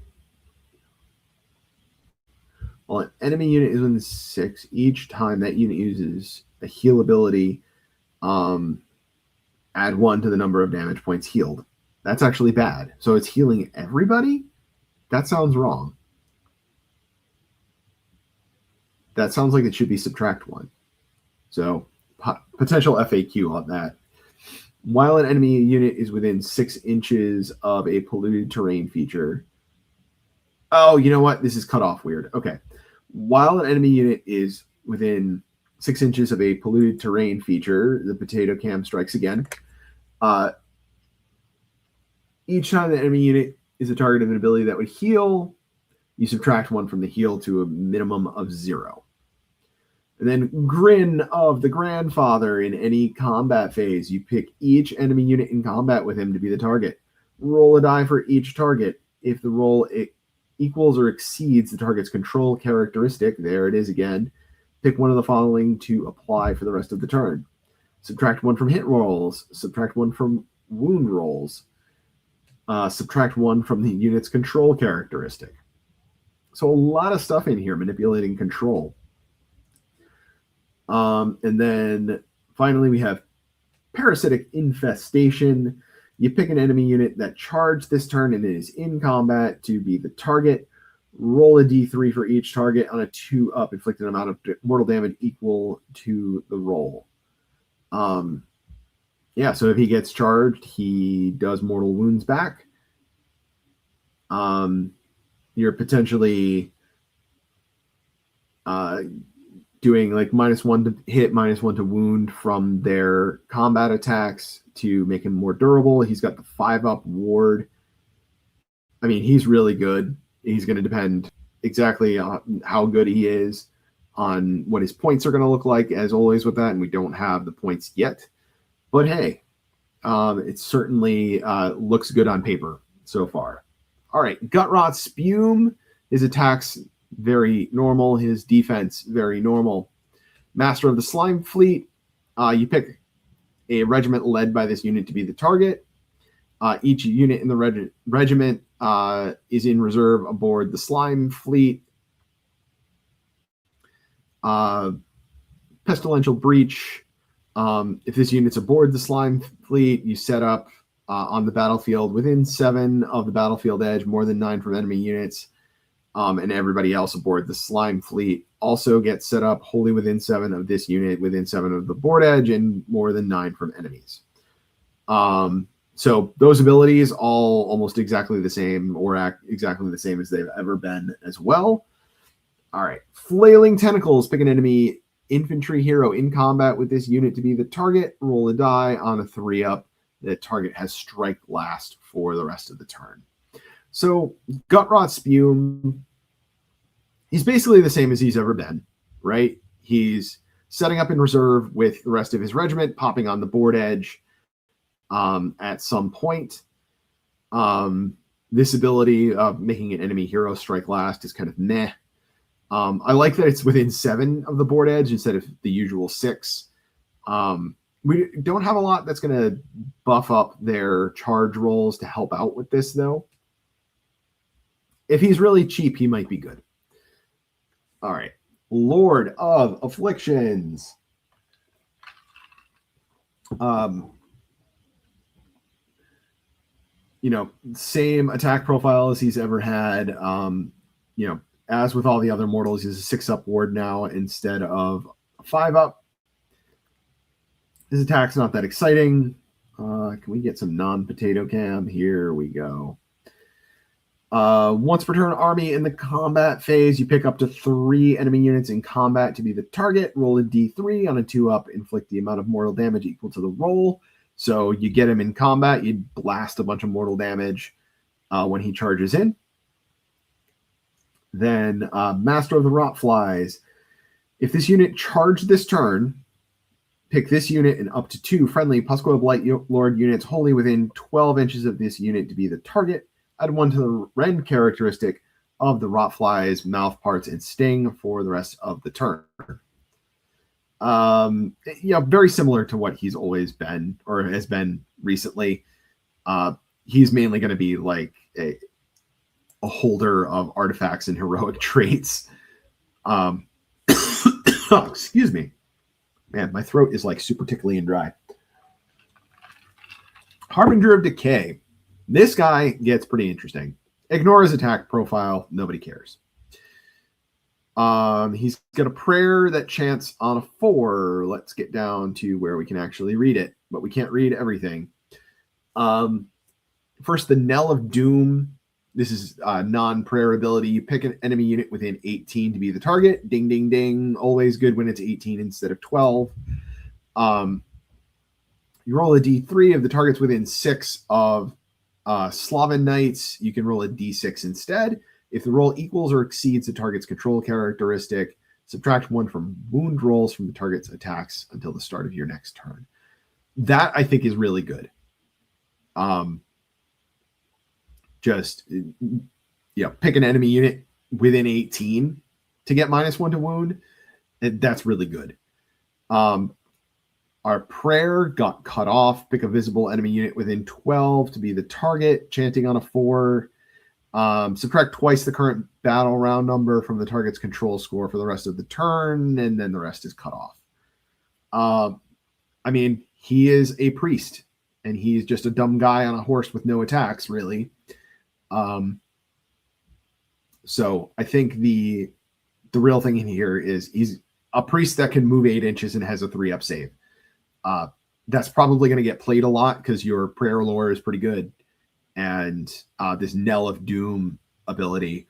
While an enemy unit is within 6, each time that unit uses a heal ability, add 1 to the number of damage points healed. That's actually bad. So it's healing everybody? That sounds wrong. That sounds like it should be subtract 1. So potential FAQ on that. While an enemy unit is within 6 inches of a polluted terrain feature. Oh, you know what? This is cut off weird. Okay. While an enemy unit is within 6 inches of a polluted terrain feature, the potato cam strikes again. Each time the enemy unit is a target of an ability that would heal, you subtract 1 from the heal to a minimum of 0. And then Grin of the Grandfather. In any combat phase, you pick each enemy unit in combat with him to be the target. Roll a die for each target. If the roll equals or exceeds the target's control characteristic, there it is again, pick one of the following to apply for the rest of the turn. Subtract 1 from hit rolls. Subtract 1 from wound rolls. Subtract 1 from the unit's control characteristic. So a lot of stuff in here manipulating control. And then finally we have Parasitic Infestation. You pick an enemy unit that charged this turn and is in combat to be the target. Roll a d3 for each target. On a 2-up, inflict an amount of mortal damage equal to the roll. Yeah, so if he gets charged, he does mortal wounds back. You're potentially doing like -1 to hit, -1 to wound from their combat attacks to make him more durable. He's got the 5-up ward. I mean, he's really good. He's going to depend exactly on how good he is on what his points are going to look like, as always with that, and we don't have the points yet. But hey, it certainly looks good on paper so far. All right, Gutrot Spume. His attacks very normal. His defense very normal. Master of the Slime Fleet. You pick a regiment led by this unit to be the target. Each unit in the regiment is in reserve aboard the Slime Fleet. Pestilential Breach. If this unit's aboard the Slime Fleet, you set up on the battlefield within 7 of the battlefield edge, more than 9 from enemy units, and everybody else aboard the Slime Fleet also gets set up wholly within 7 of this unit, within 7 of the board edge, and more than 9 from enemies. So those abilities all almost exactly the same, or act exactly the same as they've ever been as well. All right, Flailing Tentacles. Pick an enemy infantry hero in combat with this unit to be the target. Roll a die. On a 3-up, the target has strike last for the rest of the turn. So Gutrot Spume, he's basically the same as he's ever been, right? He's setting up in reserve with the rest of his regiment, popping on the board edge at some point. This ability of making an enemy hero strike last is kind of meh. I like that it's within 7 of the board edge instead of the usual 6. We don't have a lot that's going to buff up their charge rolls to help out with this, though. If he's really cheap, he might be good. All right. Lord of Afflictions. Same attack profile as he's ever had. As with all the other mortals, he's a 6-up ward now instead of a 5-up. His attack's not that exciting. Can we get some non-potato cam? Here we go. Once per turn army in the combat phase, you pick up to 3 enemy units in combat to be the target. Roll a d3. On a 2-up, inflict the amount of mortal damage equal to the roll. So you get him in combat, you blast a bunch of mortal damage when he charges in. Then Master of the Rotflies. If this unit charged this turn, pick this unit and up to 2 friendly Pusquo Blight Lord units wholly within 12 inches of this unit to be the target. Add 1 to the rend characteristic of the rotfly's mouth parts and sting for the rest of the turn. Very similar to what he's always been or has been recently. He's mainly going to be like a holder of artifacts and heroic traits. Excuse me. Man, my throat is like super tickly and dry. Harbinger of Decay. This guy gets pretty interesting. Ignore his attack profile. Nobody cares. He's got a prayer that chants on a 4. Let's get down to where we can actually read it, but we can't read everything. First, the Knell of Doom. This is a non-prayer ability. You pick an enemy unit within 18 to be the target. Ding, ding, ding. Always good when it's 18 instead of 12. You roll a d3 of the targets within 6 of Slaven Knights. You can roll a d6 instead. If the roll equals or exceeds the target's control characteristic, subtract 1 from wound rolls from the target's attacks until the start of your next turn. That, I think, is really good. Pick an enemy unit within 18 to get -1 to wound. That's really good. Our prayer got cut off. Pick a visible enemy unit within 12 to be the target, chanting on a 4. Subtract twice the current battle round number from the target's control score for the rest of the turn, and then the rest is cut off. He is a priest, and he's just a dumb guy on a horse with no attacks, really. So I think the real thing in here is he's a priest that can move 8 inches and has a 3-up save. That's probably going to get played a lot because your prayer lore is pretty good. And this Knell of Doom ability,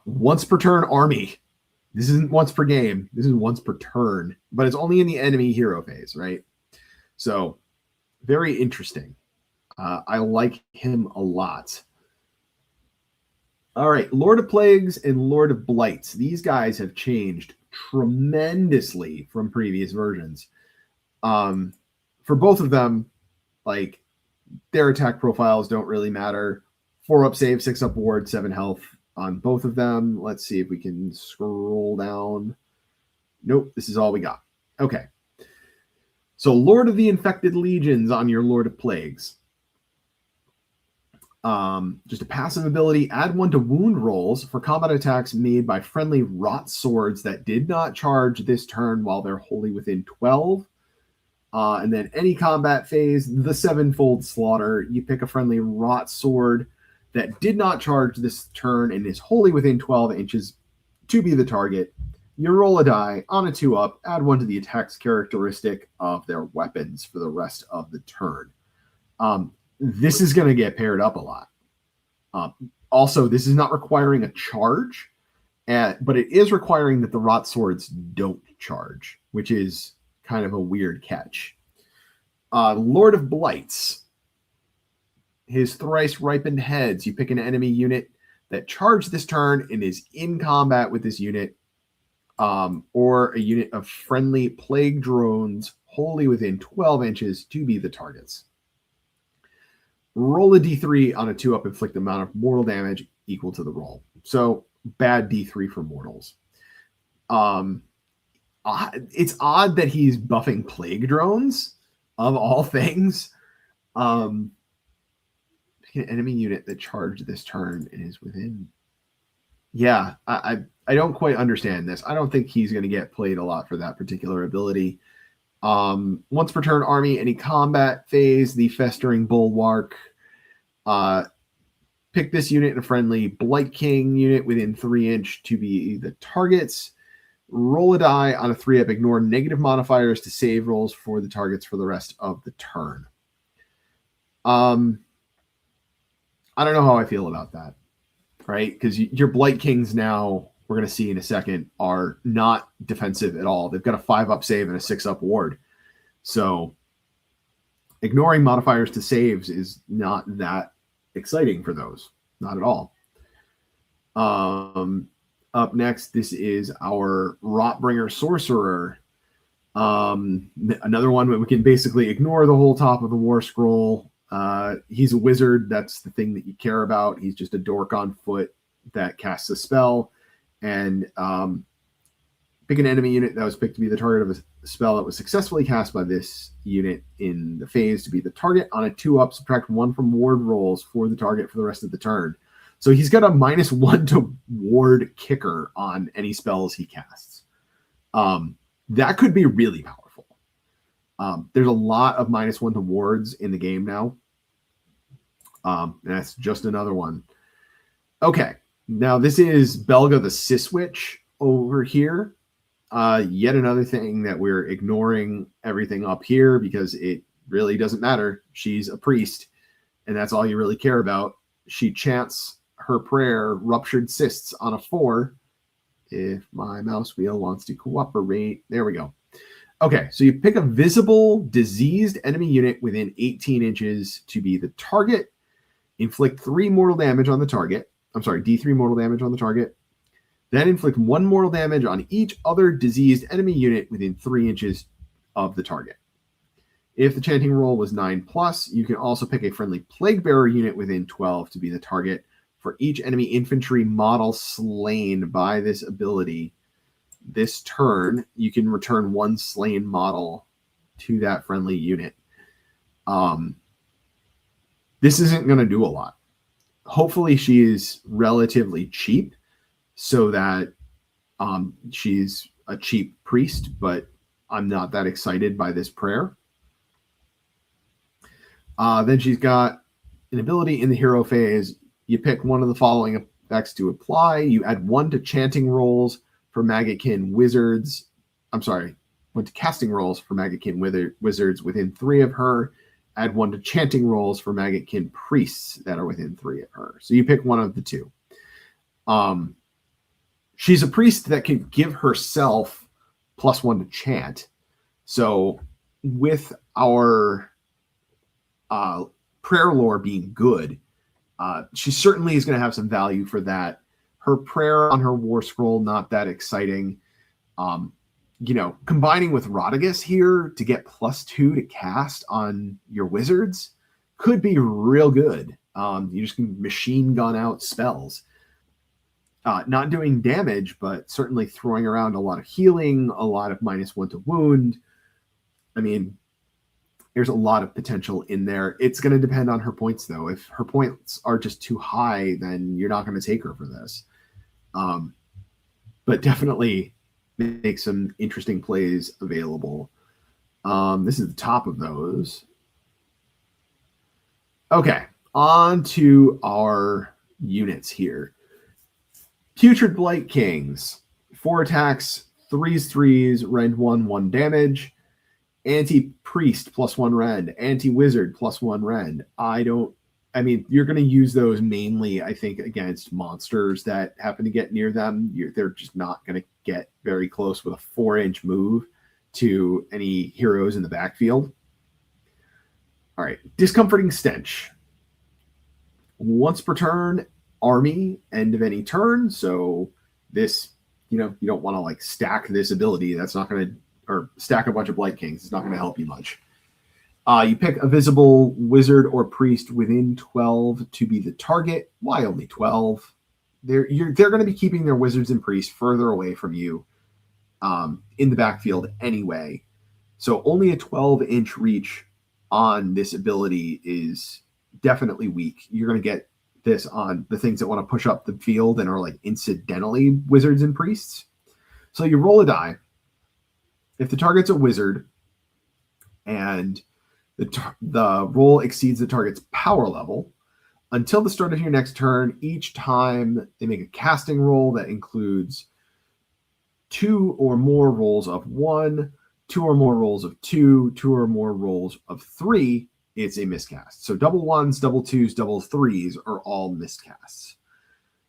once per turn army. This isn't once per game. This is once per turn, but it's only in the enemy hero phase, right? So very interesting. I like him a lot. All right, Lord of Plagues and Lord of Blights. These guys have changed tremendously from previous versions. For both of them, like, their attack profiles don't really matter. 4-up save, 6-up ward, 7 health on both of them. Let's see if we can scroll down. Nope, this is all we got. Okay. So Lord of the Infected Legions on your Lord of Plagues. Just a passive ability. Add 1 to wound rolls for combat attacks made by friendly rot swords that did not charge this turn while they're wholly within 12. And then any combat phase, the 7-fold slaughter. You pick a friendly rot sword that did not charge this turn and is wholly within 12 inches to be the target. You roll a die on a 2-up, add 1 to the attack's characteristic of their weapons for the rest of the turn. This is going to get paired up a lot. Also, this is not requiring a charge, but it is requiring that the rot swords don't charge, which is kind of a weird catch. Lord of Blights. His thrice ripened heads. You pick an enemy unit that charged this turn and is in combat with this unit, or a unit of friendly plague drones wholly within 12 inches to be the targets. Roll a d3 on a 2-up, inflict the amount of mortal damage equal to the roll. So bad d3 for mortals. It's odd that he's buffing plague drones, of all things. An enemy unit that charged this turn and is within. Yeah, I don't quite understand this. I don't think he's going to get played a lot for that particular ability. Once per turn army, any combat phase, the Festering Bulwark. Pick this unit in a friendly Blight King unit within 3 inch to be the targets. Roll a die on a 3-up. Ignore negative modifiers to save rolls for the targets for the rest of the turn. I don't know how I feel about that, right? Because your Blight Kings now, we're going to see in a second, are not defensive at all. They've got a 5-up save and a 6-up ward. So ignoring modifiers to saves is not that exciting for those. Not at all. Up next, this is our Rotbringer Sorcerer. Another one where we can basically ignore the whole top of the War Scroll. He's a wizard. That's the thing that you care about. He's just a dork on foot that casts a spell. And pick an enemy unit that was picked to be the target of a spell that was successfully cast by this unit in the phase to be the target. On a 2-up, subtract 1 from ward rolls for the target for the rest of the turn. So he's got a -1 to ward kicker on any spells he casts. That could be really powerful. There's a lot of -1 to wards in the game now. And that's just another one. Okay, now this is Belga the Cis Witch over here. Yet another thing that we're ignoring everything up here because it really doesn't matter. She's a priest, and that's all you really care about. She chants her prayer, Ruptured Cysts, on a 4. If my mouse wheel wants to cooperate. There we go. Okay, so you pick a visible, diseased enemy unit within 18 inches to be the target. Inflict 3 mortal damage on the target. I'm sorry, D3 mortal damage on the target. Then inflict 1 mortal damage on each other diseased enemy unit within 3 inches of the target. If the chanting roll was 9+, you can also pick a friendly Plague Bearer unit within 12 to be the target. For each enemy infantry model slain by this ability this turn, you can return 1 slain model to that friendly unit. This isn't going to do a lot. Hopefully she is relatively cheap so that she's a cheap priest, but I'm not that excited by this prayer. Then she's got an ability in the hero phase. You pick one of the following effects to apply. You add 1 to chanting rolls for Maggotkin wizards. I'm sorry, 1 to casting rolls for Maggotkin wizards within 3 of her. Add 1 to chanting rolls for Maggotkin priests that are within 3 of her. So you pick one of the 2. She's a priest that can give herself +1 to chant. So with our prayer lore being good, she certainly is going to have some value for that. Her prayer on her war scroll, not that exciting. Combining with Rodigus here to get +2 to cast on your wizards could be real good. You just can machine gun out spells. Not doing damage, but certainly throwing around a lot of healing, a lot of -1 to wound. I mean, there's a lot of potential in there. It's going to depend on her points, though. If her points are just too high, then you're not going to take her for this. But definitely make some interesting plays available. This is the top of those. Okay, on to our units here. Putrid Blight Kings. 4 attacks, 3s, rend 1 damage. Anti-priest +1 rend. Anti-wizard +1 rend. You're going to use those mainly, I think, against monsters that happen to get near them. They're just not going to get very close with a 4-inch move to any heroes in the backfield. All right, Discomforting Stench. Once per turn, army, end of any turn. So this, you don't want to stack this ability. That's not going to, or stack a bunch of Blight Kings. It's not going to help you much. You pick a visible wizard or priest within 12 to be the target. Why only 12? They're going to be keeping their wizards and priests further away from you in the backfield anyway. So only a 12-inch reach on this ability is definitely weak. You're going to get this on the things that want to push up the field and are incidentally wizards and priests. So you roll a die. If the target's a wizard and the roll exceeds the target's power level, until the start of your next turn, each time they make a casting roll that includes 2 or more rolls of 1, 2 or more rolls of 2, 2 or more rolls of 3, it's a miscast. So double 1s, double 2s, double 3s are all miscasts.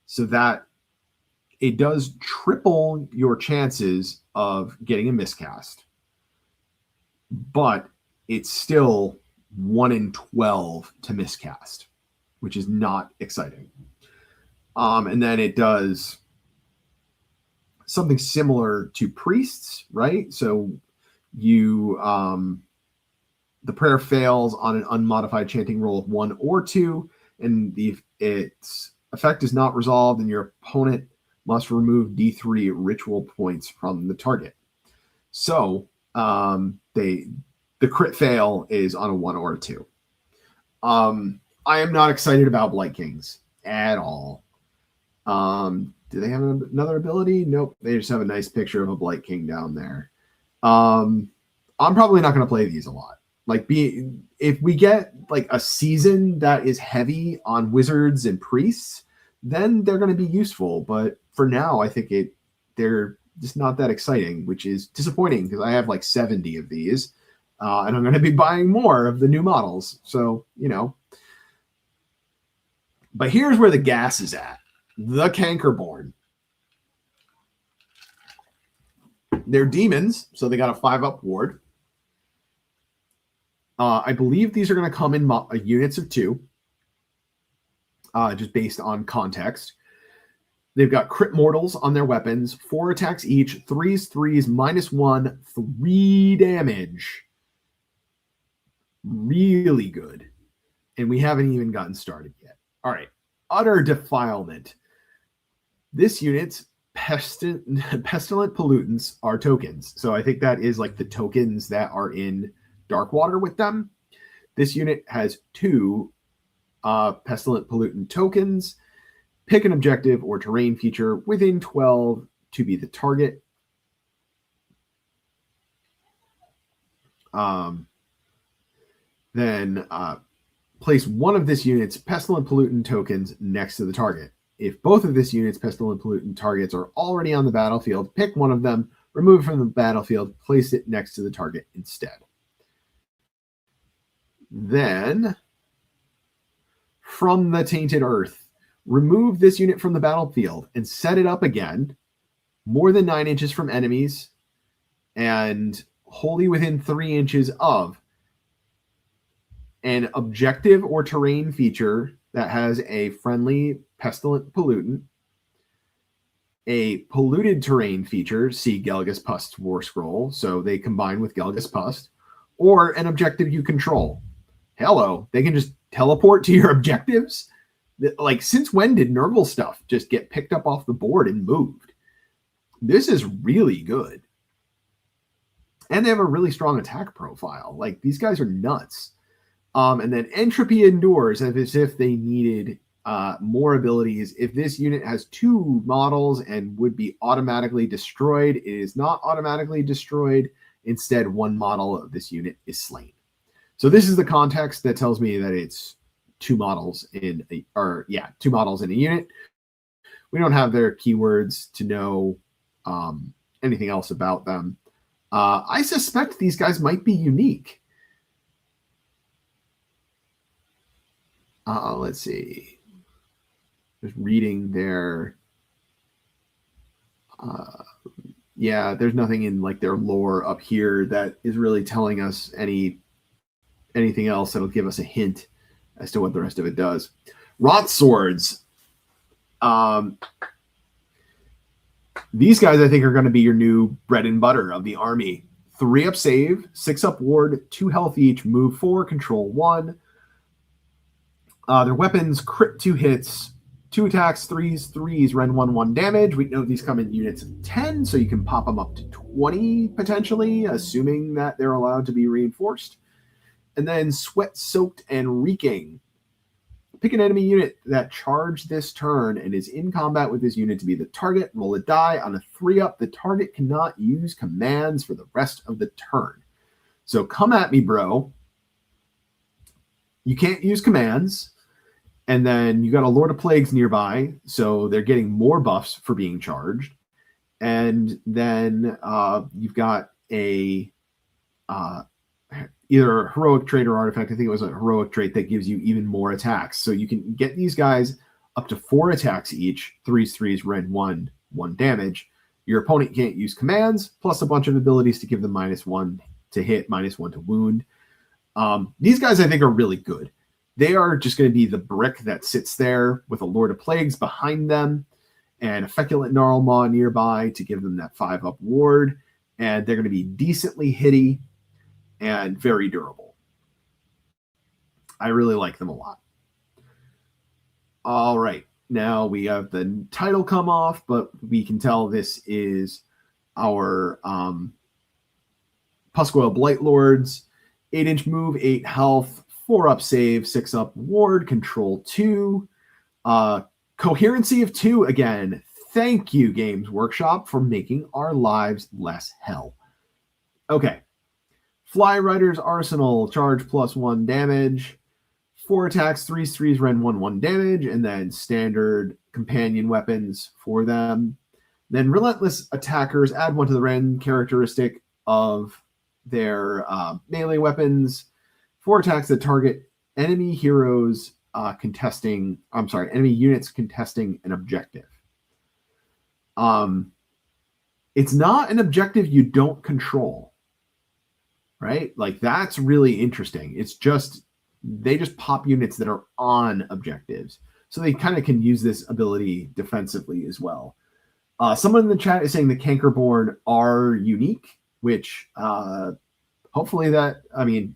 So that it does triple your chances of getting a miscast, but it's still 1 in 12 to miscast, which is not exciting. And then it does something similar to priests, right? So you, The prayer fails on an unmodified chanting roll of 1 or 2, and its effect is not resolved, and your opponent must remove D3 ritual points from the target. So the crit fail is on a 1 or a 2. I am not excited about Blight Kings at all. Do they have another ability? Nope. They just have a nice picture of a Blight King down there. I'm probably not going to play these a lot. Like, if we get like a season that is heavy on wizards and priests, then they're going to be useful. But for now, I think they're just not that exciting, which is disappointing because I have like 70 of these, and I'm going to be buying more of the new models. So, you know. But here's where the gas is at. The Cankerborn. They're demons, so they got a 5-up ward. I believe these are going to come in units of 2, just based on context. They've got crit mortals on their weapons, 4 attacks each, 3s, -1, 3 damage. Really good. And we haven't even gotten started yet. All right. Utter Defilement. This unit's pestilent pollutants are tokens. So I think that is like the tokens that are in Darkwater with them. This unit has 2 pestilent pollutant tokens. Pick an objective or terrain feature within 12 to be the target. Then place one of this unit's pestilent pollutant tokens next to the target. If both of this unit's pestilent pollutant targets are already on the battlefield, pick one of them, remove it from the battlefield, place it next to the target instead. Then, from the Tainted Earth, remove this unit from the battlefield and set it up again, more than 9 inches from enemies, and wholly within 3 inches of an objective or terrain feature that has a friendly pestilent pollutant, a polluted terrain feature, see Gelgus Pust War Scroll, so they combine with Gelgus Pust, or an objective you control. Hello, they can just teleport to your objectives? Like, since when did Nurgle stuff just get picked up off the board and moved? This is really good. And they have a really strong attack profile. Like, these guys are nuts. And then Entropy Endures, as if they needed more abilities. If this unit has 2 models and would be automatically destroyed, it is not automatically destroyed. Instead, 1 model of this unit is slain. So this is the context that tells me that it's 2 models in a, 2 models in a unit. We don't have their keywords to know anything else about them. I suspect these guys might be unique. Let's see. Just reading their... there's nothing in like their lore up here that is really telling us anything else that'll give us a hint as to what the rest of it does. Rot Swords. These guys, I think, are going to be your new bread and butter of the army. 3-up save, 6-up ward, 2 health each, move 4, control 1. Their weapons, crit 2 hits, 2 attacks, 3s, rend 1 damage. We know these come in units of 10, so you can pop them up to 20 potentially, assuming that they're allowed to be reinforced. And then Sweat Soaked and Reeking. Pick an enemy unit that charged this turn and is in combat with this unit to be the target. Roll a die. On a 3-up, the target cannot use commands for the rest of the turn. So come at me, bro. You can't use commands. And then you got a Lord of Plagues nearby, so they're getting more buffs for being charged. And then you've got a either a heroic trait or artifact. I think it was a heroic trait that gives you even more attacks. So you can get these guys up to 4 attacks each, 3s, rend 1 damage. Your opponent can't use commands, plus a bunch of abilities to give them -1 to hit, -1 to wound. These guys, I think, are really good. They are just going to be the brick that sits there with a Lord of Plagues behind them and a Feculent Gnarlmaw nearby to give them that 5-up ward. And they're going to be decently hitty and very durable. I really like them a lot. All right. Now we have the title come off, but we can tell this is our Puscoil Blight Lords. 8-inch move, 8 health, 4 up save, 6 up ward, control 2. Coherency of 2 again. Thank you, Games Workshop, for making our lives less hell. Okay. Fly Rider's Arsenal, charge +1 damage. 4 attacks, 3s, Ren 1 damage, and then standard companion weapons for them. Then Relentless Attackers, add 1 to the Ren characteristic of their melee weapons. 4 attacks that target enemy heroes enemy units contesting an objective. It's not an objective you don't control, right? Like, that's really interesting. It's just, they just pop units that are on objectives. So they kind of can use this ability defensively as well. Someone in the chat is saying the Cankerborn are unique, which hopefully that, I mean,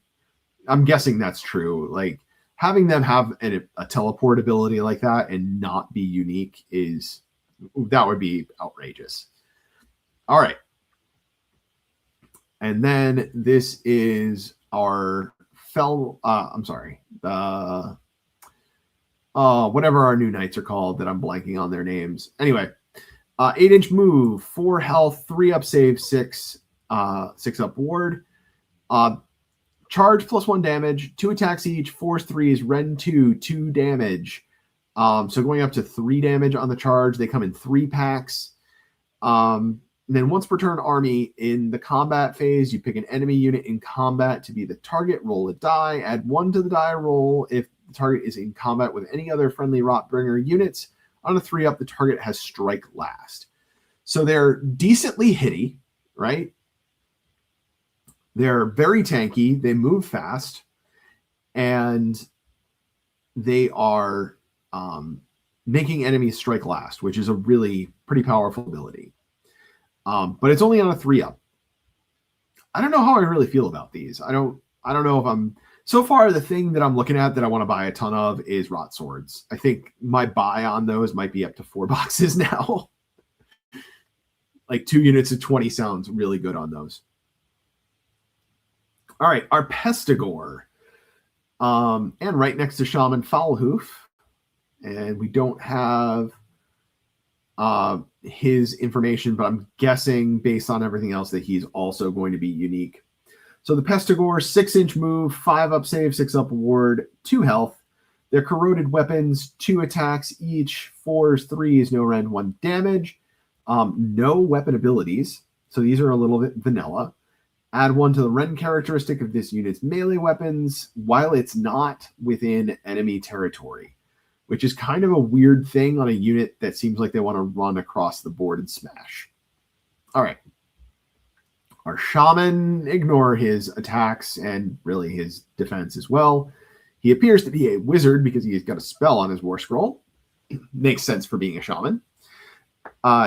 I'm guessing that's true. Like, having them have a teleport ability like that and not be unique that would be outrageous. All right. And then this is our whatever our new knights are called that I'm blanking on their names. Anyway, 8-inch move, 4 health, 3 up save, 6 up ward. Charge +1 damage, 2 attacks each, 4s, 3s, Ren 2 damage. So going up to 3 damage on the charge. They come in 3 packs. And then once per turn army, in the combat phase, you pick an enemy unit in combat to be the target, roll a die, add 1 to the die roll if the target is in combat with any other friendly Rotbringer units. On a 3-up, the target has strike last. So they're decently hitty, right? They're very tanky. They move fast. And they are making enemies strike last, which is a really pretty powerful ability. But it's only on a 3-up. I don't know how I really feel about these. I don't know if I'm... So far, the thing that I'm looking at that I want to buy a ton of is Rot Swords. I think my buy on those might be up to 4 boxes now. Like 2 units of 20 sounds really good on those. All right, our Pestigore. And right next to Shaman Foulhoof. And we don't have his information, but I'm guessing based on everything else that he's also going to be unique. So the Pestigore, 6-inch move, 5 up save, 6 up ward, 2 health. They're corroded weapons, 2 attacks each, 4s, 3s, no Ren 1 damage. No weapon abilities, so these are a little bit vanilla. Add 1 to the Ren characteristic of this unit's melee weapons while it's not within enemy territory, which is kind of a weird thing on a unit that seems like they want to run across the board and smash. All right. Our Shaman, ignore his attacks and really his defense as well. He appears to be a wizard because he's got a spell on his War Scroll. Makes sense for being a Shaman.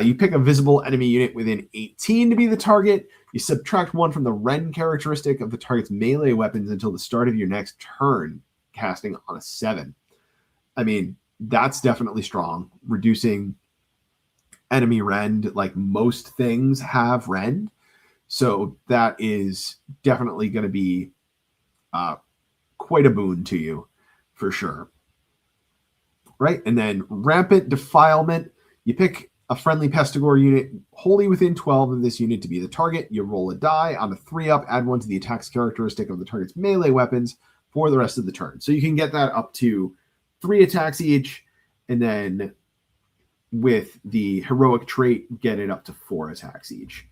You pick a visible enemy unit within 18 to be the target. You subtract 1 from the Ren characteristic of the target's melee weapons until the start of your next turn, casting on a 7. I mean, that's definitely strong. Reducing enemy rend, like most things have rend. So that is definitely going to be quite a boon to you for sure. Right? And then Rampant Defilement. You pick a friendly Pestigore unit wholly within 12 of this unit to be the target. You roll a die. On a 3-up, add 1 to the attack's characteristic of the target's melee weapons for the rest of the turn. So you can get that up to 3 attacks each, and then with the heroic trait, get it up to 4 attacks each.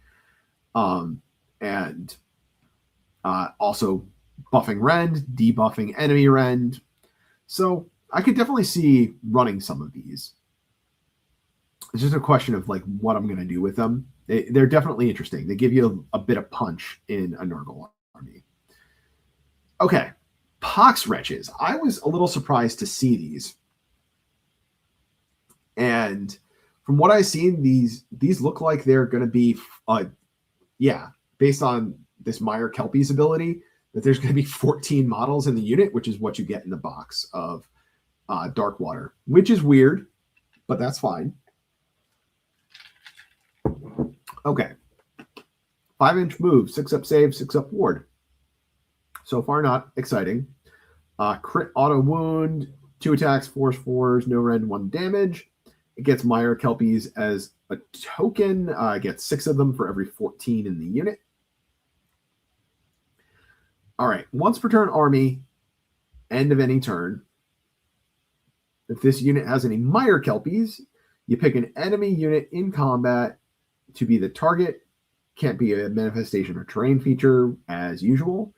And also buffing rend, debuffing enemy rend. So I could definitely see running some of these. It's just a question of like what I'm going to do with them. They're definitely interesting. They give you a bit of punch in a Nurgle army. Okay. Pox Wretches. I was a little surprised to see these. And from what I've seen, these look like they're going to be, based on this Meyer Kelpie's ability, that there's going to be 14 models in the unit, which is what you get in the box of Dark Water, which is weird, but that's fine. Okay. 5-inch move, 6-up save, 6-up ward. So far, not exciting. Crit auto wound, 2 attacks, force 4s, no rend, 1 damage. It gets Mire Kelpies as a token. It gets 6 of them for every 14 in the unit. All right. Once per turn army, end of any turn. If this unit has any Mire Kelpies, you pick an enemy unit in combat to be the target. Can't be a manifestation or terrain feature as usual.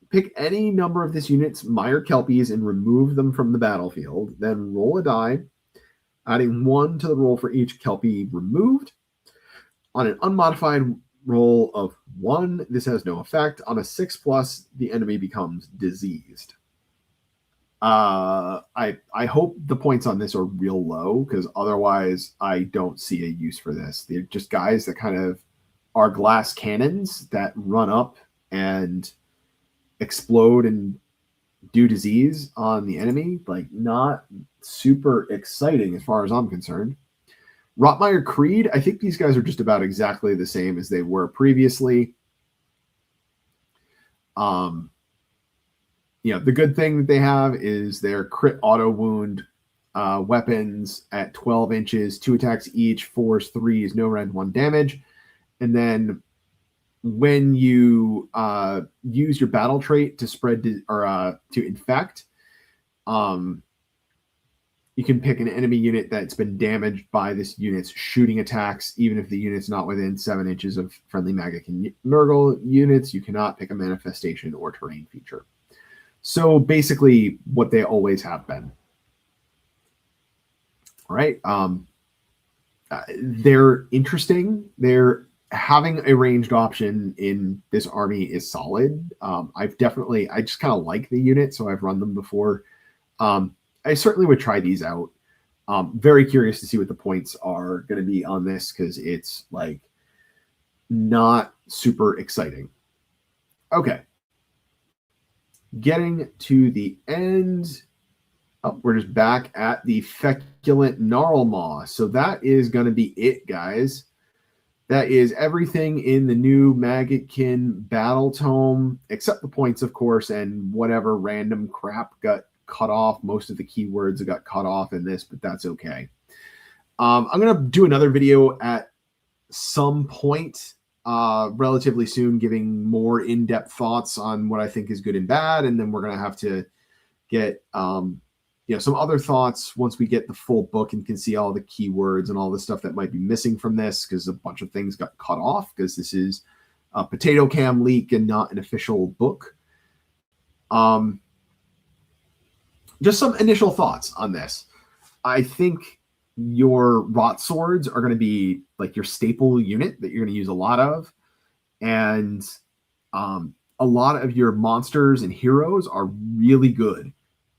Pick any number of this unit's Mire Kelpies and remove them from the battlefield. Then roll a die, adding 1 to the roll for each Kelpie removed. On an unmodified roll of 1, this has no effect. On a 6+, the enemy becomes diseased. I hope the points on this are real low, because otherwise I don't see a use for this. They're just guys that kind of are glass cannons that run up and explode and do disease on the enemy. Like, not super exciting as far as I'm concerned. Rotmire Creed, I think these guys are just about exactly the same as they were previously. The good thing that they have is their crit auto wound weapons at 12 inches, 2 attacks each, 4s, 3s, no rend, 1 damage. And then when you use your battle trait to spread to infect, you can pick an enemy unit that's been damaged by this unit's shooting attacks, even if the unit's not within 7 inches of friendly Maggotkin Nurgle units. You cannot pick a manifestation or terrain feature. So basically what they always have been. All right. They're interesting. Having a ranged option in this army is solid. I just kind of like the unit, so I've run them before. I certainly would try these out. Very curious to see what the points are going to be on this, because it's like not super exciting. Okay. Getting to the end. Oh, we're just back at the Feculent Narlaw. So that is going to be it, guys. That is everything in the new Maggotkin Battletome, except the points, of course, and whatever random crap got cut off. Most of the keywords got cut off in this, but that's okay. I'm going to do another video at some point relatively soon, giving more in-depth thoughts on what I think is good and bad, and then we're going to have to get some other thoughts once we get the full book and can see all the keywords and all the stuff that might be missing from this, because a bunch of things got cut off because this is a potato cam leak and not an official book. Just some initial thoughts on this. I think your rot swords are going to be like your staple unit that you're going to use a lot of, and a lot of your monsters and heroes are really good,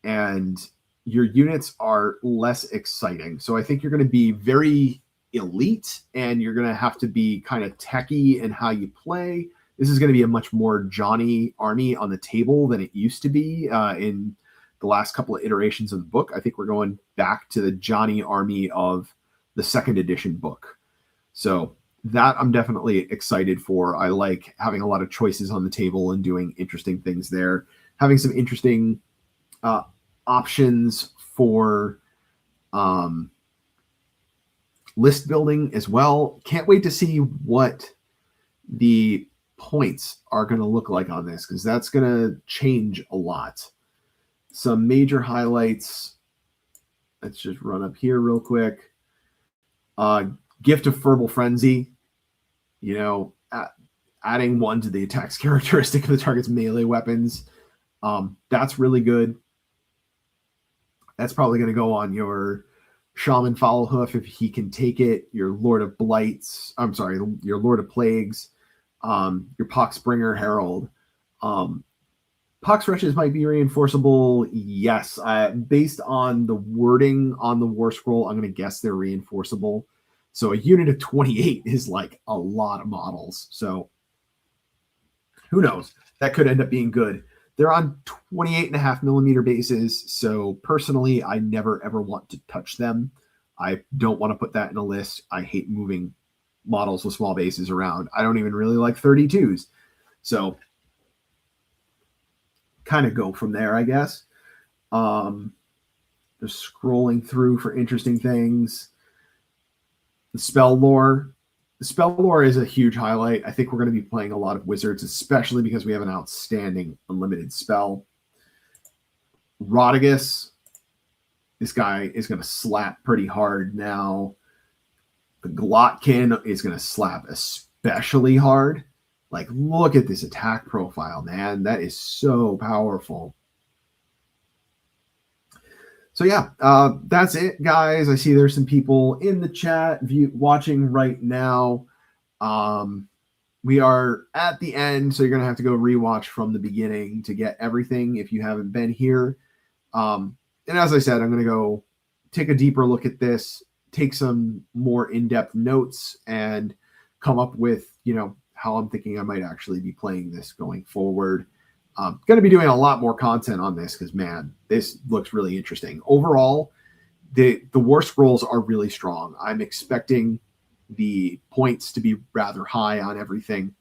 and your units are less exciting. So I think you're going to be very elite, and you're going to have to be kind of techie in how you play. This is going to be a much more Johnny army on the table than it used to be in the last couple of iterations of the book. I think we're going back to the Johnny army of the 2nd edition book. So that I'm definitely excited for. I like having a lot of choices on the table and doing interesting things there. Having some interesting options for list building as well. Can't wait to see what the points are going to look like on this, because that's going to change a lot. Some major highlights. Let's just run up here real quick. Gift of Verbal Frenzy. Adding 1 to the attacks characteristic of the target's melee weapons. That's really good. That's probably going to go on your Shaman Foulhoof if he can take it. Your Lord of Blights. I'm sorry, your Lord of Plagues. Your Poxbringer Herald. Pox Rushes might be reinforceable. Yes. Based on the wording on the War Scroll, I'm going to guess they're reinforceable. So a unit of 28 is like a lot of models. So Who knows? That could end up being good. They're on 28.5mm bases, so personally, I never ever want to touch them. I don't want to put that in a list. I hate moving models with small bases around. I don't even really like 32s. So kind of go from there, I guess. Just scrolling through for interesting things. The spell lore. The spell lore is a huge highlight. I think we're going to be playing a lot of wizards, especially because we have an outstanding unlimited spell. Rodigus. This guy is going to slap pretty hard now. The Glotkin is going to slap especially hard. Like, look at this attack profile, man. That is so powerful. So yeah, that's it, guys. I see there's some people in the chat watching right now. We are at the end, so you're going to have to go rewatch from the beginning to get everything if you haven't been here. And as I said, I'm going to go take a deeper look at this, take some more in-depth notes, and come up with, how I'm thinking I might actually be playing this going forward. Going to be doing a lot more content on this because, man, this looks really interesting. Overall, the War Scrolls are really strong. I'm expecting the points to be rather high on everything.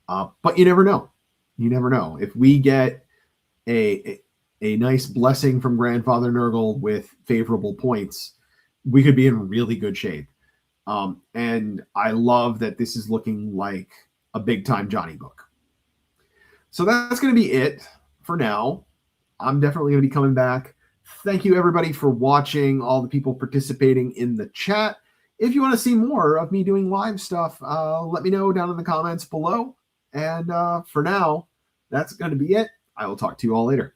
But you never know. You never know. If we get a nice blessing from Grandfather Nurgle with favorable points, we could be in really good shape. And I love that this is looking like a big-time Johnny book. So that's going to be it for now. I'm definitely going to be coming back. Thank you, everybody, for watching, all the people participating in the chat. If you want to see more of me doing live stuff, let me know down in the comments below. And for now, that's going to be it. I will talk to you all later.